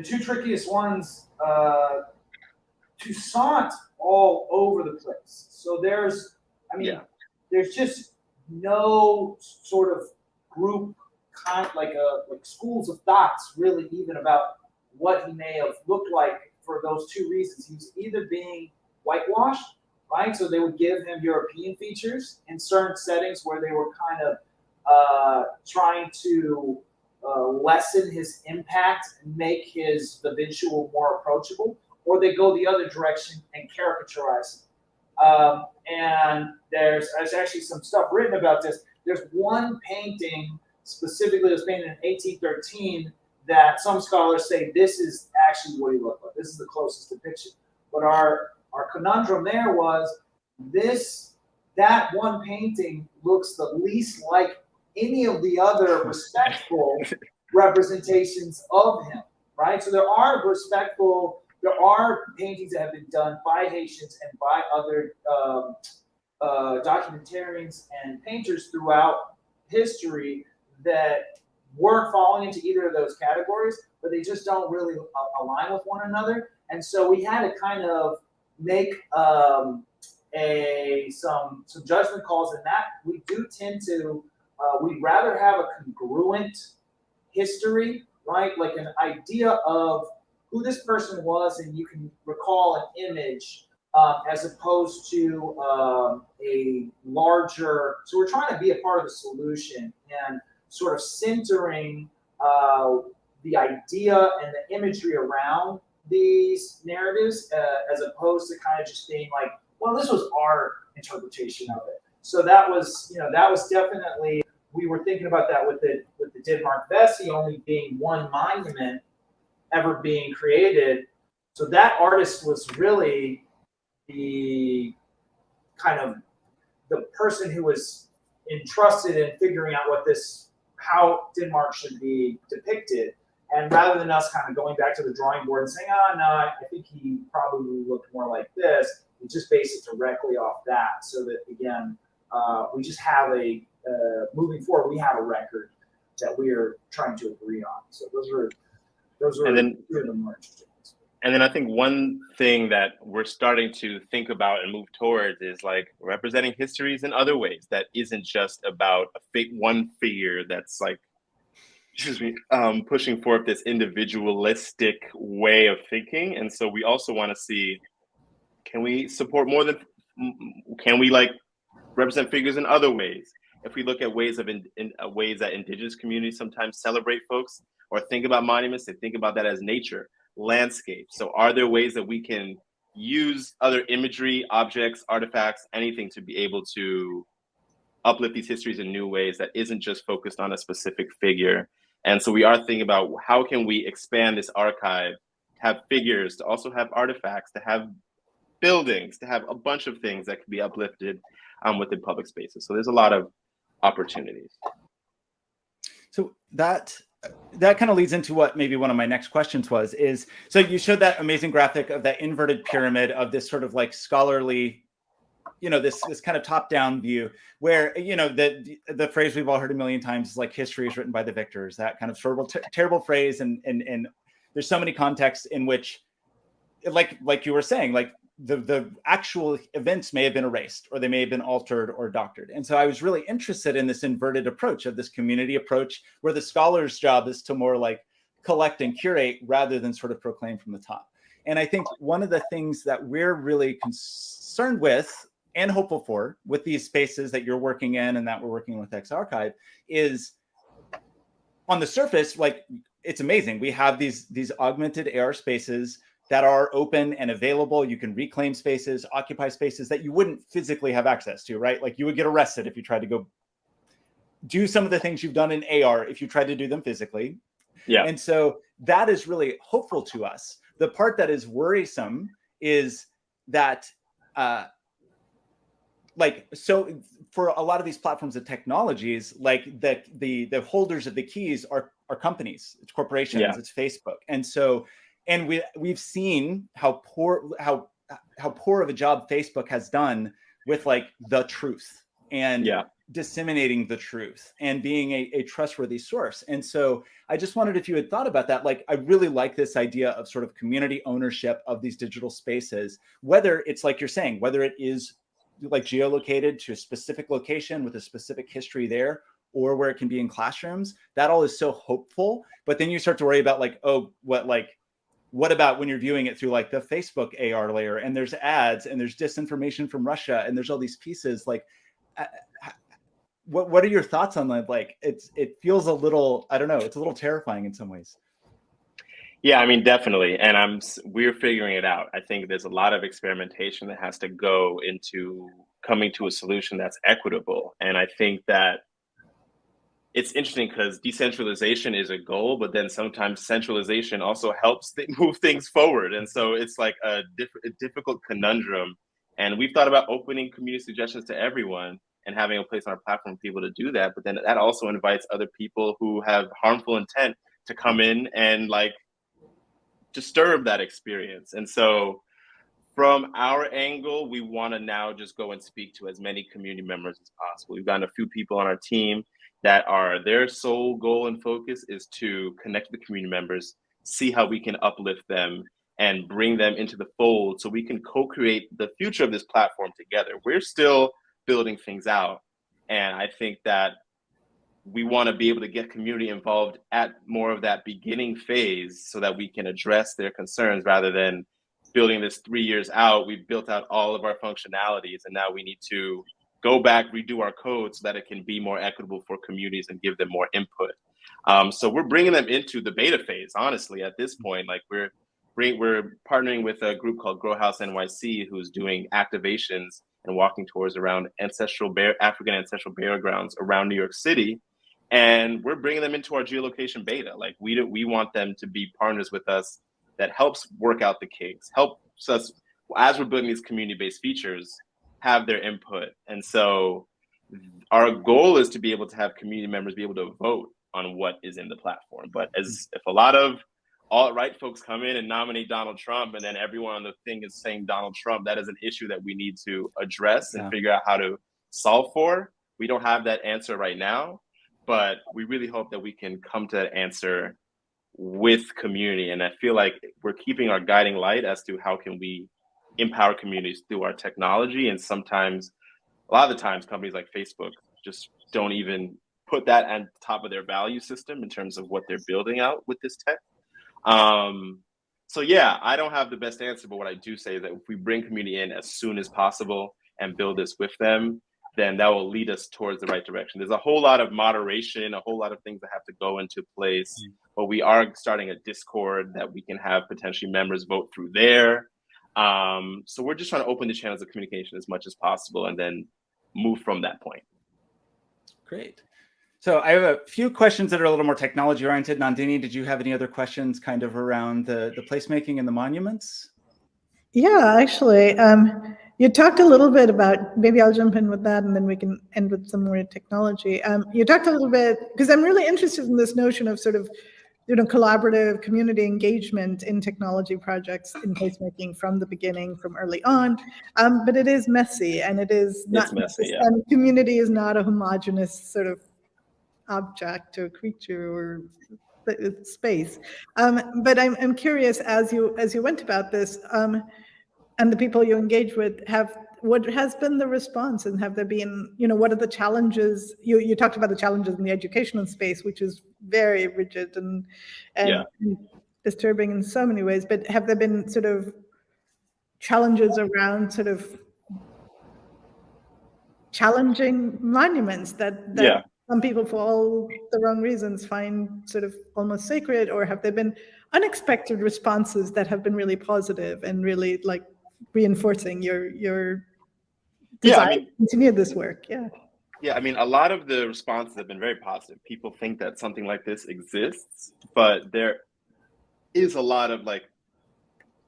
two trickiest ones. Toussaint all over the place. So there's just no sort of group like schools of thoughts, really, even about what he may have looked like for those two reasons. He was either being whitewashed, right? So they would give him European features in certain settings where they were kind of trying to lessen his impact and make the visual more approachable, or they go the other direction and caricaturize him. And there's actually some stuff written about this. There's one painting specifically that was painted in 1813 that some scholars say this is actually what he looked like. This is the closest depiction. But our conundrum there was that one painting looks the least like any of the other respectful representations of him, right? So there are paintings that have been done by Haitians and by other documentarians and painters throughout history that weren't falling into either of those categories, but they just don't really align with one another. And so we had to kind of make some judgment calls in that. We do tend to, we'd rather have a congruent history, right? Like an idea of who this person was, and you can recall an image, as opposed to a larger. So we're trying to be a part of the solution and sort of centering the idea and the imagery around these narratives, as opposed to kind of just being like, well, this was our interpretation of it. So that was definitely, we were thinking about that with the Denmark Vesey only being one monument ever being created. So that artist was really the kind of the person who was entrusted in figuring out how Denmark should be depicted. And rather than us kind of going back to the drawing board and saying, no, I think he probably looked more like this, we just base it directly off that, so that, again, we just have moving forward, we have a record that we are trying to agree on. So those were and then, two of the more interesting ones. And then I think one thing that we're starting to think about and move towards is like representing histories in other ways that isn't just about one figure that's like, pushing forth this individualistic way of thinking. And so we also want to see, can we support can we like represent figures in other ways? If we look at ways that indigenous communities sometimes celebrate folks or think about monuments, they think about that as nature, landscape. So are there ways that we can use other imagery, objects, artifacts, anything to be able to uplift these histories in new ways that isn't just focused on a specific figure? And so we are thinking about how can we expand this archive, to have figures, to also have artifacts, to have buildings, to have a bunch of things that can be uplifted within public spaces. So there's a lot of opportunities. So that kind of leads into what maybe one of my next questions is, so you showed that amazing graphic of that inverted pyramid of this sort of like scholarly, this kind of top-down view where, the phrase we've all heard a million times is like history is written by the victors, that kind of terrible phrase. And there's so many contexts in which, like you were saying, like the actual events may have been erased, or they may have been altered or doctored. And so I was really interested in this inverted approach of this community approach, where the scholar's job is to more like collect and curate rather than sort of proclaim from the top. And I think one of the things that we're really concerned with and hopeful for with these spaces that you're working in and that we're working with X Archive is, on the surface, like, it's amazing. We have these augmented AR spaces that are open and available. You can reclaim spaces, occupy spaces that you wouldn't physically have access to, right? Like you would get arrested if you tried to go do some of the things you've done in AR if you tried to do them physically. Yeah. And so that is really hopeful to us. The part that is worrisome is that, so for a lot of these platforms and technologies, like the holders of the keys are companies, it's corporations, it's Facebook. And so, and we've seen how poor of a job Facebook has done with like the truth and disseminating the truth and being a trustworthy source. And so I just wondered if you had thought about that. Like, I really like this idea of sort of community ownership of these digital spaces, whether it's like you're saying, whether it is like geolocated to a specific location with a specific history there, or where it can be in classrooms. That all is so hopeful. But then you start to worry about like, oh, what about when you're viewing it through like the Facebook AR layer, and there's ads and there's disinformation from Russia and there's all these pieces. Like, what are your thoughts on that? Like, it feels a little, I don't know, it's a little terrifying in some ways. Yeah, I mean, definitely. And we're figuring it out. I think there's a lot of experimentation that has to go into coming to a solution that's equitable. And I think that it's interesting because decentralization is a goal, but then sometimes centralization also helps move things forward. And so it's like a difficult conundrum. And we've thought about opening community suggestions to everyone and having a place on our platform for people to do that. But then that also invites other people who have harmful intent to come in and like disturb that experience. And so from our angle, we want to now just go and speak to as many community members as possible. We've gotten a few people on our team that are their sole goal and focus is to connect with the community members, see how we can uplift them and bring them into the fold so we can co-create the future of this platform together. We're still building things out. And I think that we want to be able to get community involved at more of that beginning phase so that we can address their concerns rather than building this 3 years out. We've built out all of our functionalities and now we need to go back, redo our code so that it can be more equitable for communities and give them more input. So we're bringing them into the beta phase, honestly, at this point. Like we're partnering with a group called Grow House NYC, who's doing activations and walking tours around African ancestral burial grounds around New York City. And we're bringing them into our geolocation beta. Like we want them to be partners with us that helps work out the kinks, helps us as we're building these community-based features, have their input. And so our goal is to be able to have community members be able to vote on what is in the platform. But if a lot of alt-right folks come in and nominate Donald Trump and then everyone on the thing is saying Donald Trump, that is an issue that we need to address and figure out how to solve for. We don't have that answer right now, but we really hope that we can come to that answer with community. And I feel like we're keeping our guiding light as to how can we empower communities through our technology. And sometimes, a lot of the times, companies like Facebook just don't even put that at the top of their value system in terms of what they're building out with this tech. So yeah, I don't have the best answer, but what I do say is that if we bring community in as soon as possible and build this with them, then that will lead us towards the right direction. There's a whole lot of moderation, a whole lot of things that have to go into place, but we are starting a Discord that we can have potentially members vote through there. So we're just trying to open the channels of communication as much as possible and then move from that point. Great. So I have a few questions that are a little more technology oriented. Nandini, did you have any other questions kind of around the placemaking and the monuments? Yeah, actually, you talked a little bit about, maybe I'll jump in with that and then we can end with some more technology. You talked a little bit, because I'm really interested in this notion of sort of, collaborative community engagement in technology projects in placemaking from the beginning, from early on. But it is messy and it is not messy, yeah. And community is not a homogeneous sort of object or creature or space. But I'm curious, as you went about this, and the people you engage with, what has been the response, and have there been, what are the challenges? You talked about the challenges in the educational space, which is very rigid and disturbing in so many ways. But have there been sort of challenges around sort of challenging monuments that some people, for all the wrong reasons, find sort of almost sacred? Or have there been unexpected responses that have been really positive and really like reinforcing your desire to continue this work? Yeah, I mean, a lot of the responses have been very positive. People think that something like this exists, but there is a lot of like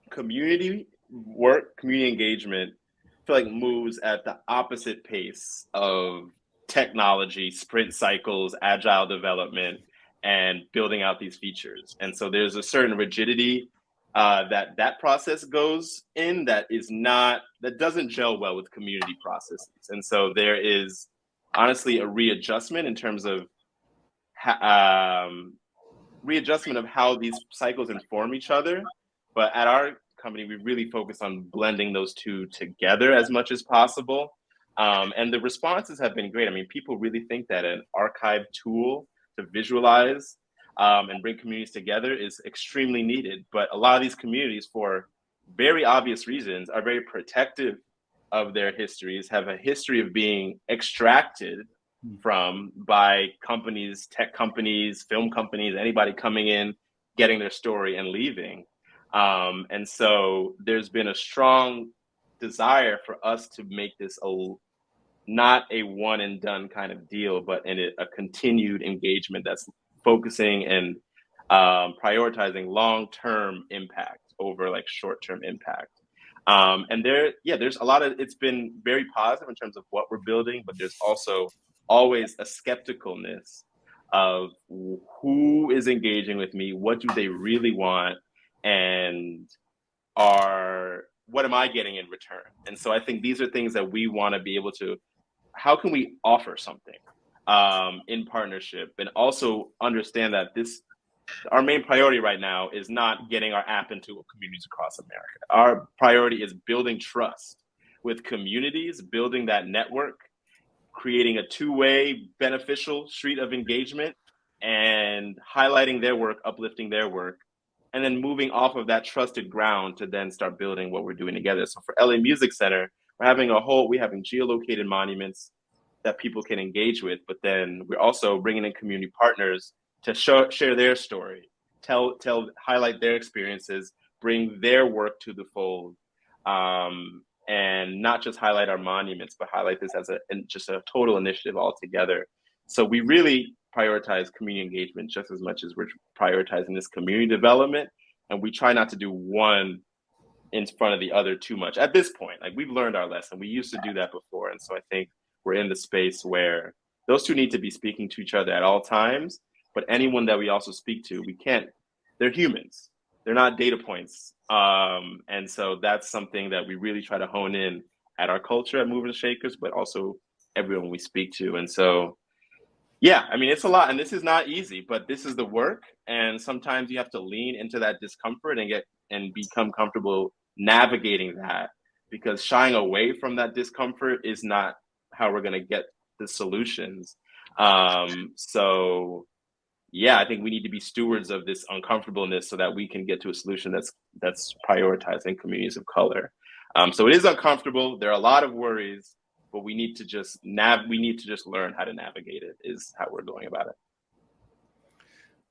community work, community engagement, I feel like moves at the opposite pace of technology, sprint cycles, agile development, and building out these features. And so there's a certain rigidity that process goes in that doesn't gel well with community processes. And so there is honestly a readjustment in terms of readjustment of how these cycles inform each other. But at our company, we really focus on blending those two together as much as possible. And the responses have been great. I mean, people really think that an archive tool to visualize and bring communities together is extremely needed. But a lot of these communities, for very obvious reasons, are very protective of their histories, have a history of being extracted from by companies, tech companies, film companies, anybody coming in, getting their story and leaving. And so there's been a strong desire for us to make this not a one and done kind of deal, but in a continued engagement that's focusing and prioritizing long-term impact over like short-term impact. And there's a lot of, it's been very positive in terms of what we're building, but there's also always a skepticalness of who is engaging with me, what do they really want, and what am I getting in return? And so I think these are things that we want to be able to, how can we offer something in partnership, and also understand that our main priority right now is not getting our app into communities across America. Our priority is building trust with communities, building that network, creating a two-way beneficial street of engagement, and highlighting their work, uplifting their work, and then moving off of that trusted ground to then start building what we're doing together. So for LA Music Center, we're having geolocated monuments that people can engage with, but then we're also bringing in community partners to share their story, highlight their experiences, bring their work to the fold, and not just highlight our monuments, but highlight this as just a total initiative altogether. So we really prioritize community engagement just as much as we're prioritizing this community development, and we try not to do one in front of the other too much at this point. Like, we've learned our lesson. We used to do that before, and so I think we're in the space where those two need to be speaking to each other at all times. But anyone that we also speak to, they're humans. They're not data points. And so that's something that we really try to hone in at our culture at Movers and Shakers, but also everyone we speak to. And so, yeah, I mean, it's a lot, and this is not easy, but this is the work. And sometimes you have to lean into that discomfort and become comfortable navigating that, because shying away from that discomfort is not how we're going to get the solutions. So yeah, I think we need to be stewards of this uncomfortableness so that we can get to a solution that's prioritizing communities of color. So it is uncomfortable. There are a lot of worries, but we need to just learn how to navigate it, is how we're going about it.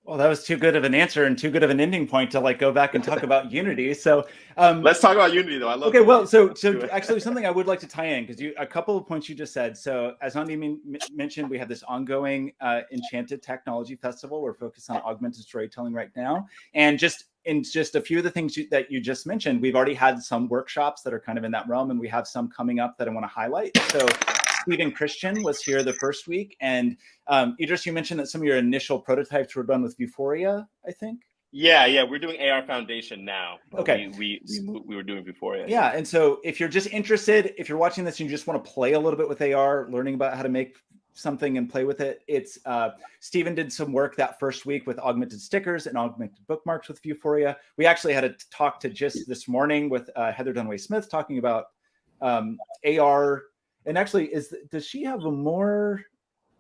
Well, that was too good of an answer and too good of an ending point to like go back and talk about unity. So let's talk about unity, though. I love. Okay, well, so actually something I would like to tie in, because a couple of points you just said. So as Nandi mentioned, we have this ongoing Enchanted Technology Festival. We're focused on augmented storytelling right now, and just a few of the things that you just mentioned, we've already had some workshops that are kind of in that realm, and we have some coming up that I want to highlight. So Stephen Christian was here the first week, and Idris, you mentioned that some of your initial prototypes were done with Vuforia, I think. Yeah, we're doing AR Foundation now. Okay, we were doing Vuforia. Yeah, and so if you're just interested, if you're watching this and you just want to play a little bit with AR, learning about how to make something and play with it, it's Stephen did some work that first week with augmented stickers and augmented bookmarks with Vuforia. We actually had a talk to just this morning with Heather Dunaway Smith talking about AR. And actually, does she have a more?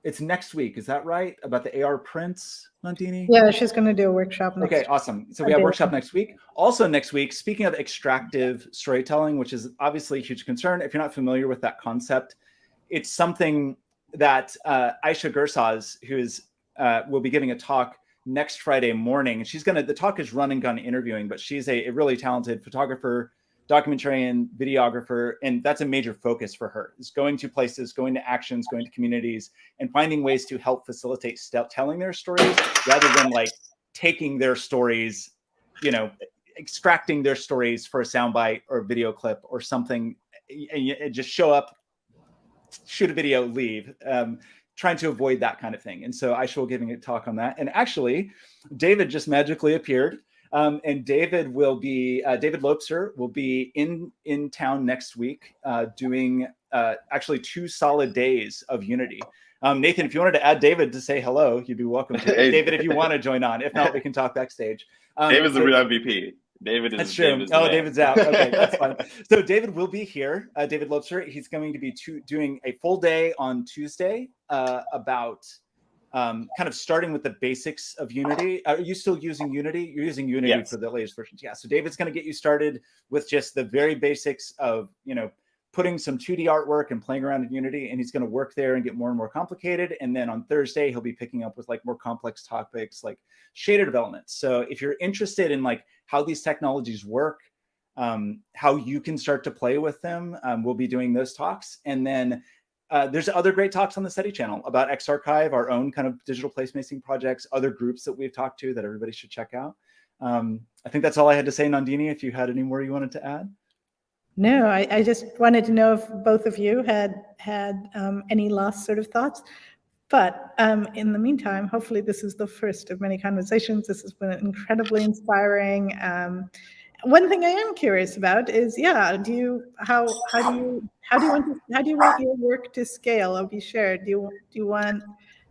It's next week, is that right? About the AR prints, Nandini? Yeah, she's going to do a workshop next week. Okay, awesome. So we have a workshop next week. Also next week, speaking of extractive storytelling, which is obviously a huge concern. If you're not familiar with that concept, it's something that Aisha Gersaz, will be giving a talk next Friday morning. And the talk is run and gun interviewing, but she's a really talented photographer, documentarian, videographer, and that's a major focus for her, is going to places, going to actions, going to communities, and finding ways to help facilitate telling their stories rather than like taking their stories, extracting their stories for a soundbite or a video clip or something, and just show up, shoot a video, leave, trying to avoid that kind of thing. And so Aisha will giving a talk on that. And actually, David just magically appeared. And David Lopser will be in town next week doing actually 2 solid days of unity. Nathan, if you wanted to add David to say hello, you'd be welcome to. David, if you want to join on. If not, we can talk backstage. David's the real MVP. David is. That's true. David's Oh, man. David's out. Okay, that's fine. So David will be here. David Lobster. He's going to be doing a full day on Tuesday about kind of starting with the basics of Unity. Are you still using Unity? You're using Unity Yes. for the latest versions. Yeah. So David's going to get you started with just the very basics of, putting some 2D artwork and playing around in Unity, and he's going to work there and get more and more complicated. And then on Thursday, he'll be picking up with like more complex topics like shader development. So if you're interested in like how these technologies work, how you can start to play with them, we'll be doing those talks. And then there's other great talks on the SETI channel about XArchive, our own kind of digital placemaking projects, other groups that we've talked to that everybody should check out. I think that's all I had to say, Nandini, if you had any more you wanted to add. No, I just wanted to know if both of you had any last sort of thoughts. But in the meantime, hopefully this is the first of many conversations. This has been incredibly inspiring. One thing I am curious about is, how do you want your work to scale or be shared? Do you want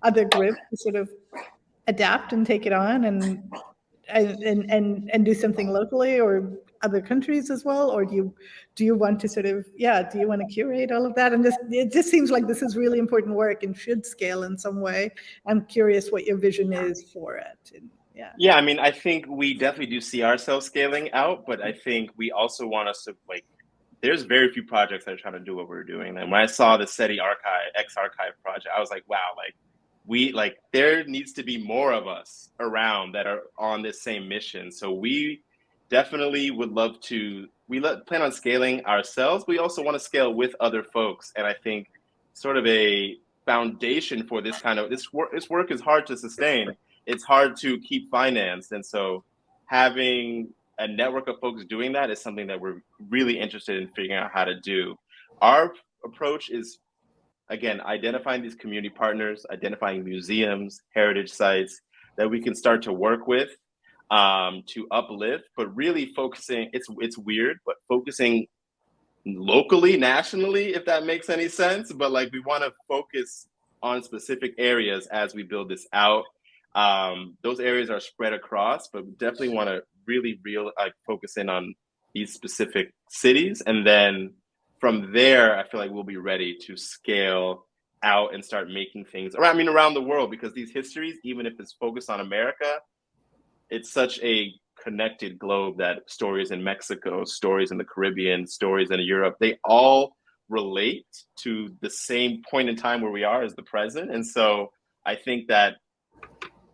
other groups to sort of adapt and take it on and do something locally or other countries as well, or do you want to sort of do you want to curate all of that? And it just seems like this is really important work and should scale in some way. I'm curious what your vision is for it. And, yeah, I mean, I think we definitely do see ourselves scaling out, but I think we also want us to there's very few projects that are trying to do what we're doing. And when I saw the SETI XArchive project, I was like, wow, there needs to be more of us around that are on this same mission. So we definitely would love to, plan on scaling ourselves. We also want to scale with other folks. And I think sort of a foundation for this work is hard to sustain. It's hard to keep financed. And so having a network of folks doing that is something that we're really interested in figuring out how to do. Our approach is, again, identifying these community partners, identifying museums, heritage sites that we can start to work with to uplift, but really focusing, it's weird, but focusing locally, nationally, if that makes any sense. But we want to focus on specific areas as we build this out. Those areas are spread across, but we definitely want to really focus in on these specific cities. And then from there, I feel like we'll be ready to scale out and start making things around the world, because these histories, even if it's focused on America, it's such a connected globe that stories in Mexico, stories in the Caribbean, stories in Europe, they all relate to the same point in time where we are as the present. And so I think that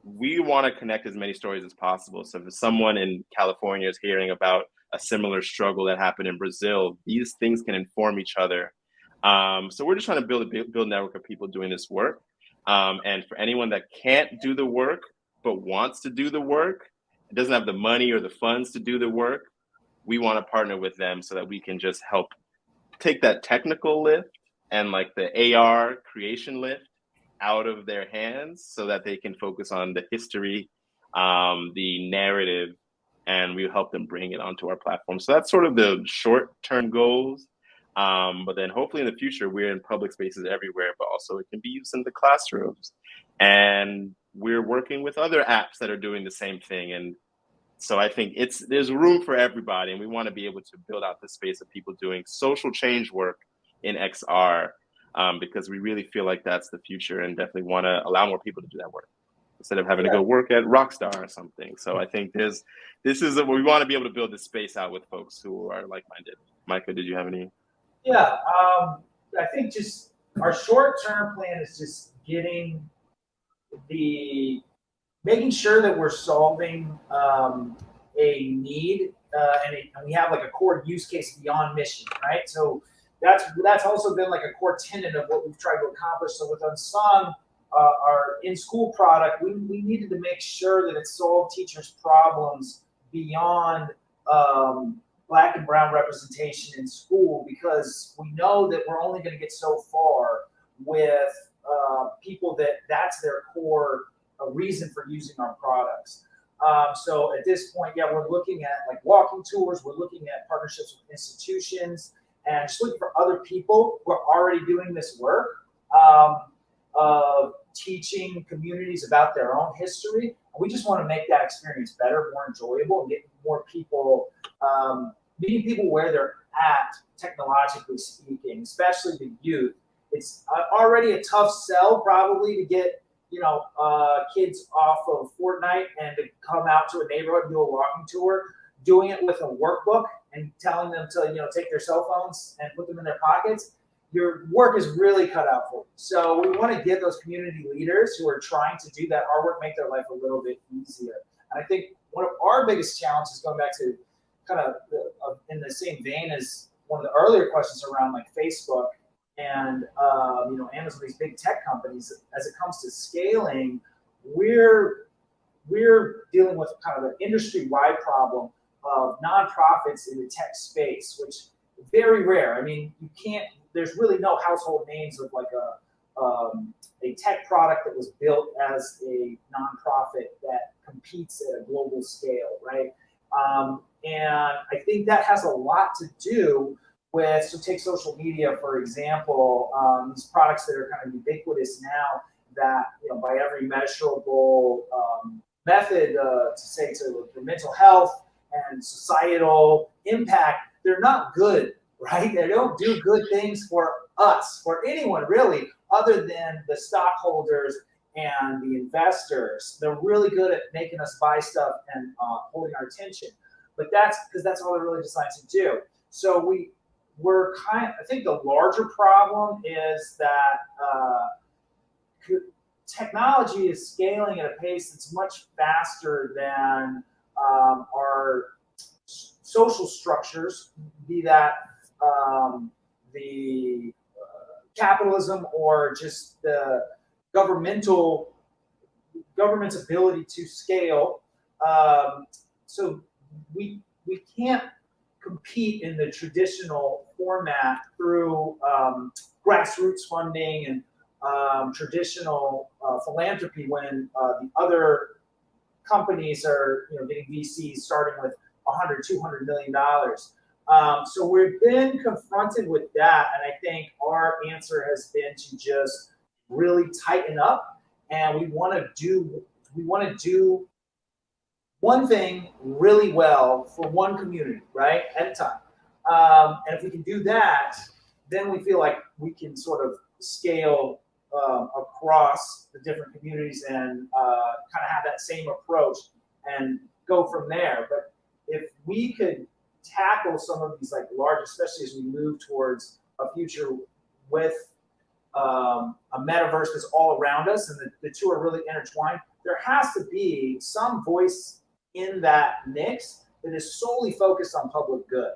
we want to connect as many stories as possible. So if someone in California is hearing about a similar struggle that happened in Brazil, these things can inform each other. So we're just trying to build a network of people doing this work. And for anyone that can't do the work, but wants to do the work, doesn't have the money or the funds to do the work, we want to partner with them so that we can just help take that technical lift and the AR creation lift out of their hands so that they can focus on the history, the narrative, and we help them bring it onto our platform. So that's sort of the short-term goals. But then hopefully in the future, we're in public spaces everywhere, but also it can be used in the classrooms. And we're working with other apps that are doing the same thing. And so I think there's room for everybody. And we want to be able to build out the space of people doing social change work in XR, because we really feel like that's the future and definitely want to allow more people to do that work instead of having to go work at Rockstar or something. So I think we want to be able to build this space out with folks who are like-minded. Micah, did you have any? Yeah, I think just our short-term plan is just making sure that we're solving a need and we have a core use case beyond mission, right? So that's also been a core tenet of what we've tried to accomplish. So with Unsung, our in-school product, we needed to make sure that it solved teachers' problems beyond Black and brown representation in school, because we know that we're only going to get so far with people that's their core reason for using our products. So at this point, we're looking at walking tours, we're looking at partnerships with institutions, and just looking for other people who are already doing this work. of teaching communities about their own history. We just want to make that experience better, more enjoyable, and get more people, meeting people where they're at, technologically speaking, especially the youth. It's already a tough sell probably to get, kids off of Fortnite and to come out to a neighborhood and do a walking tour. Doing it with a workbook and telling them to, take their cell phones and put them in their pockets, your work is really cut out for you. So we want to give those community leaders who are trying to do that hard work, make their life a little bit easier. And I think one of our biggest challenges, going back to kind of in the same vein as one of the earlier questions around like Facebook and Amazon, these big tech companies, as it comes to scaling, we're dealing with kind of an industry-wide problem of nonprofits in the tech space, which is very rare. I mean, there's really no household names of like a tech product that was built as a nonprofit that competes at a global scale, right? And I think that has a lot to do with, so take social media, for example, these products that are kind of ubiquitous now that, by every measurable method to mental health and societal impact, they're not good, right? They don't do good things for us, for anyone really, other than the stockholders and the investors. They're really good at making us buy stuff and holding our attention. But that's because that's all they're really designed to do. So I think the larger problem is that technology is scaling at a pace that's much faster than our social structures, be that the capitalism or just the government's ability to scale. So we can't compete in the traditional format through grassroots funding and traditional philanthropy when the other companies are getting VCs starting with $100, $200 million. So we've been confronted with that, and I think our answer has been to just really tighten up, and we want to do one thing really well for one community, right, at a time. And if we can do that, then we feel like we can sort of scale across the different communities and kind of have that same approach and go from there. But if we could tackle some of these like large, especially as we move towards a future with a metaverse that's all around us and the two are really intertwined, there has to be some voice in that mix that is solely focused on public good.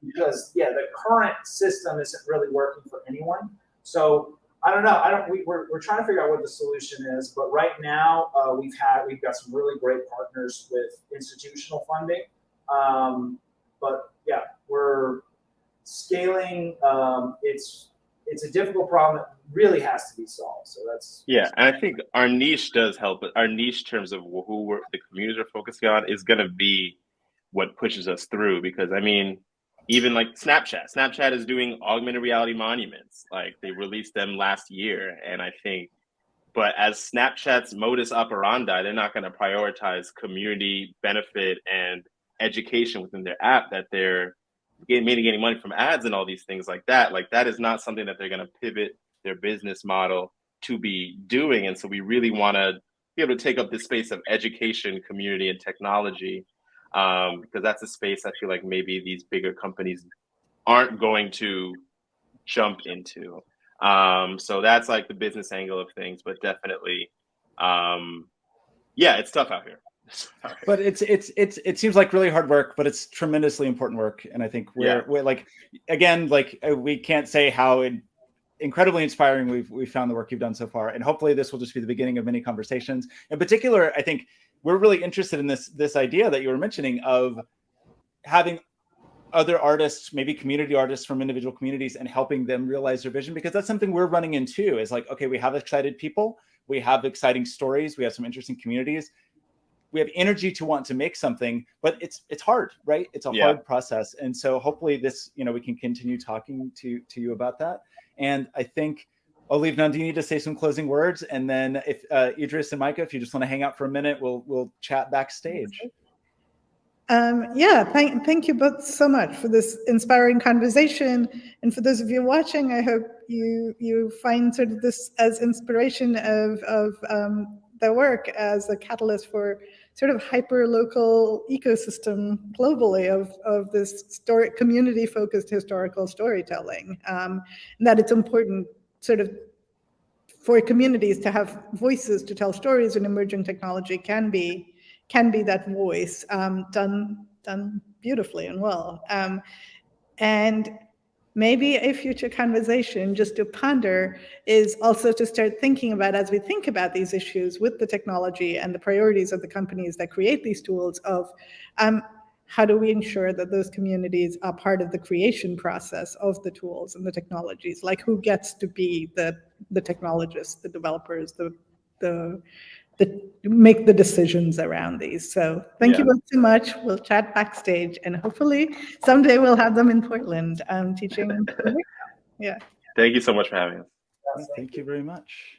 Because the current system isn't really working for anyone. So I don't know. We're trying to figure out what the solution is, but right now we've got some really great partners with institutional funding. But yeah, we're scaling. It's a difficult problem that really has to be solved. So that's and I think our niche does help. Our niche, in terms of who the communities are focusing on, is going to be what pushes us through. Because I mean, even like Snapchat is doing augmented reality monuments. Like they released them last year, and I think, but as Snapchat's modus operandi, they're not going to prioritize community benefit and education within their app, that they're getting money from ads and all these things like that. Like that is not something that they're going to pivot their business model to be doing. And so we really want to be able to take up this space of education, community, and technology, because that's a space I feel like maybe these bigger companies aren't going to jump into. So that's like the business angle of things, but definitely, it's tough out here. But it seems like really hard work, but it's tremendously important work. And I think we're like, again, like we can't say how incredibly inspiring we've found the work you've done so far. And hopefully this will just be the beginning of many conversations. In particular, I think we're really interested in this idea that you were mentioning of having other artists, maybe community artists from individual communities, and helping them realize their vision, because that's something we're running into is like, okay, we have excited people, we have exciting stories, we have some interesting communities, we have energy to want to make something, but it's hard, right? It's a hard process. And so hopefully this, we can continue talking to you about that. And I think Olivia, do you need to say some closing words? And then if Idris and Micah, if you just want to hang out for a minute, we'll chat backstage. Yeah, thank you both so much for this inspiring conversation. And for those of you watching, I hope you find sort of this as inspiration of their work as a catalyst for sort of hyper-local ecosystem globally of this community-focused historical storytelling. And that it's important sort of for communities to have voices to tell stories, and emerging technology can be that voice, done beautifully and well. And maybe a future conversation just to ponder is also to start thinking about, as we think about these issues with the technology and the priorities of the companies that create these tools, of how do we ensure that those communities are part of the creation process of the tools and the technologies? Like, who gets to be the technologists, the developers, the make the decisions around these. So thank you both so much. We'll chat backstage, and hopefully someday we'll have them in Portland teaching. Yeah. Thank you so much for having us. Thank you very much.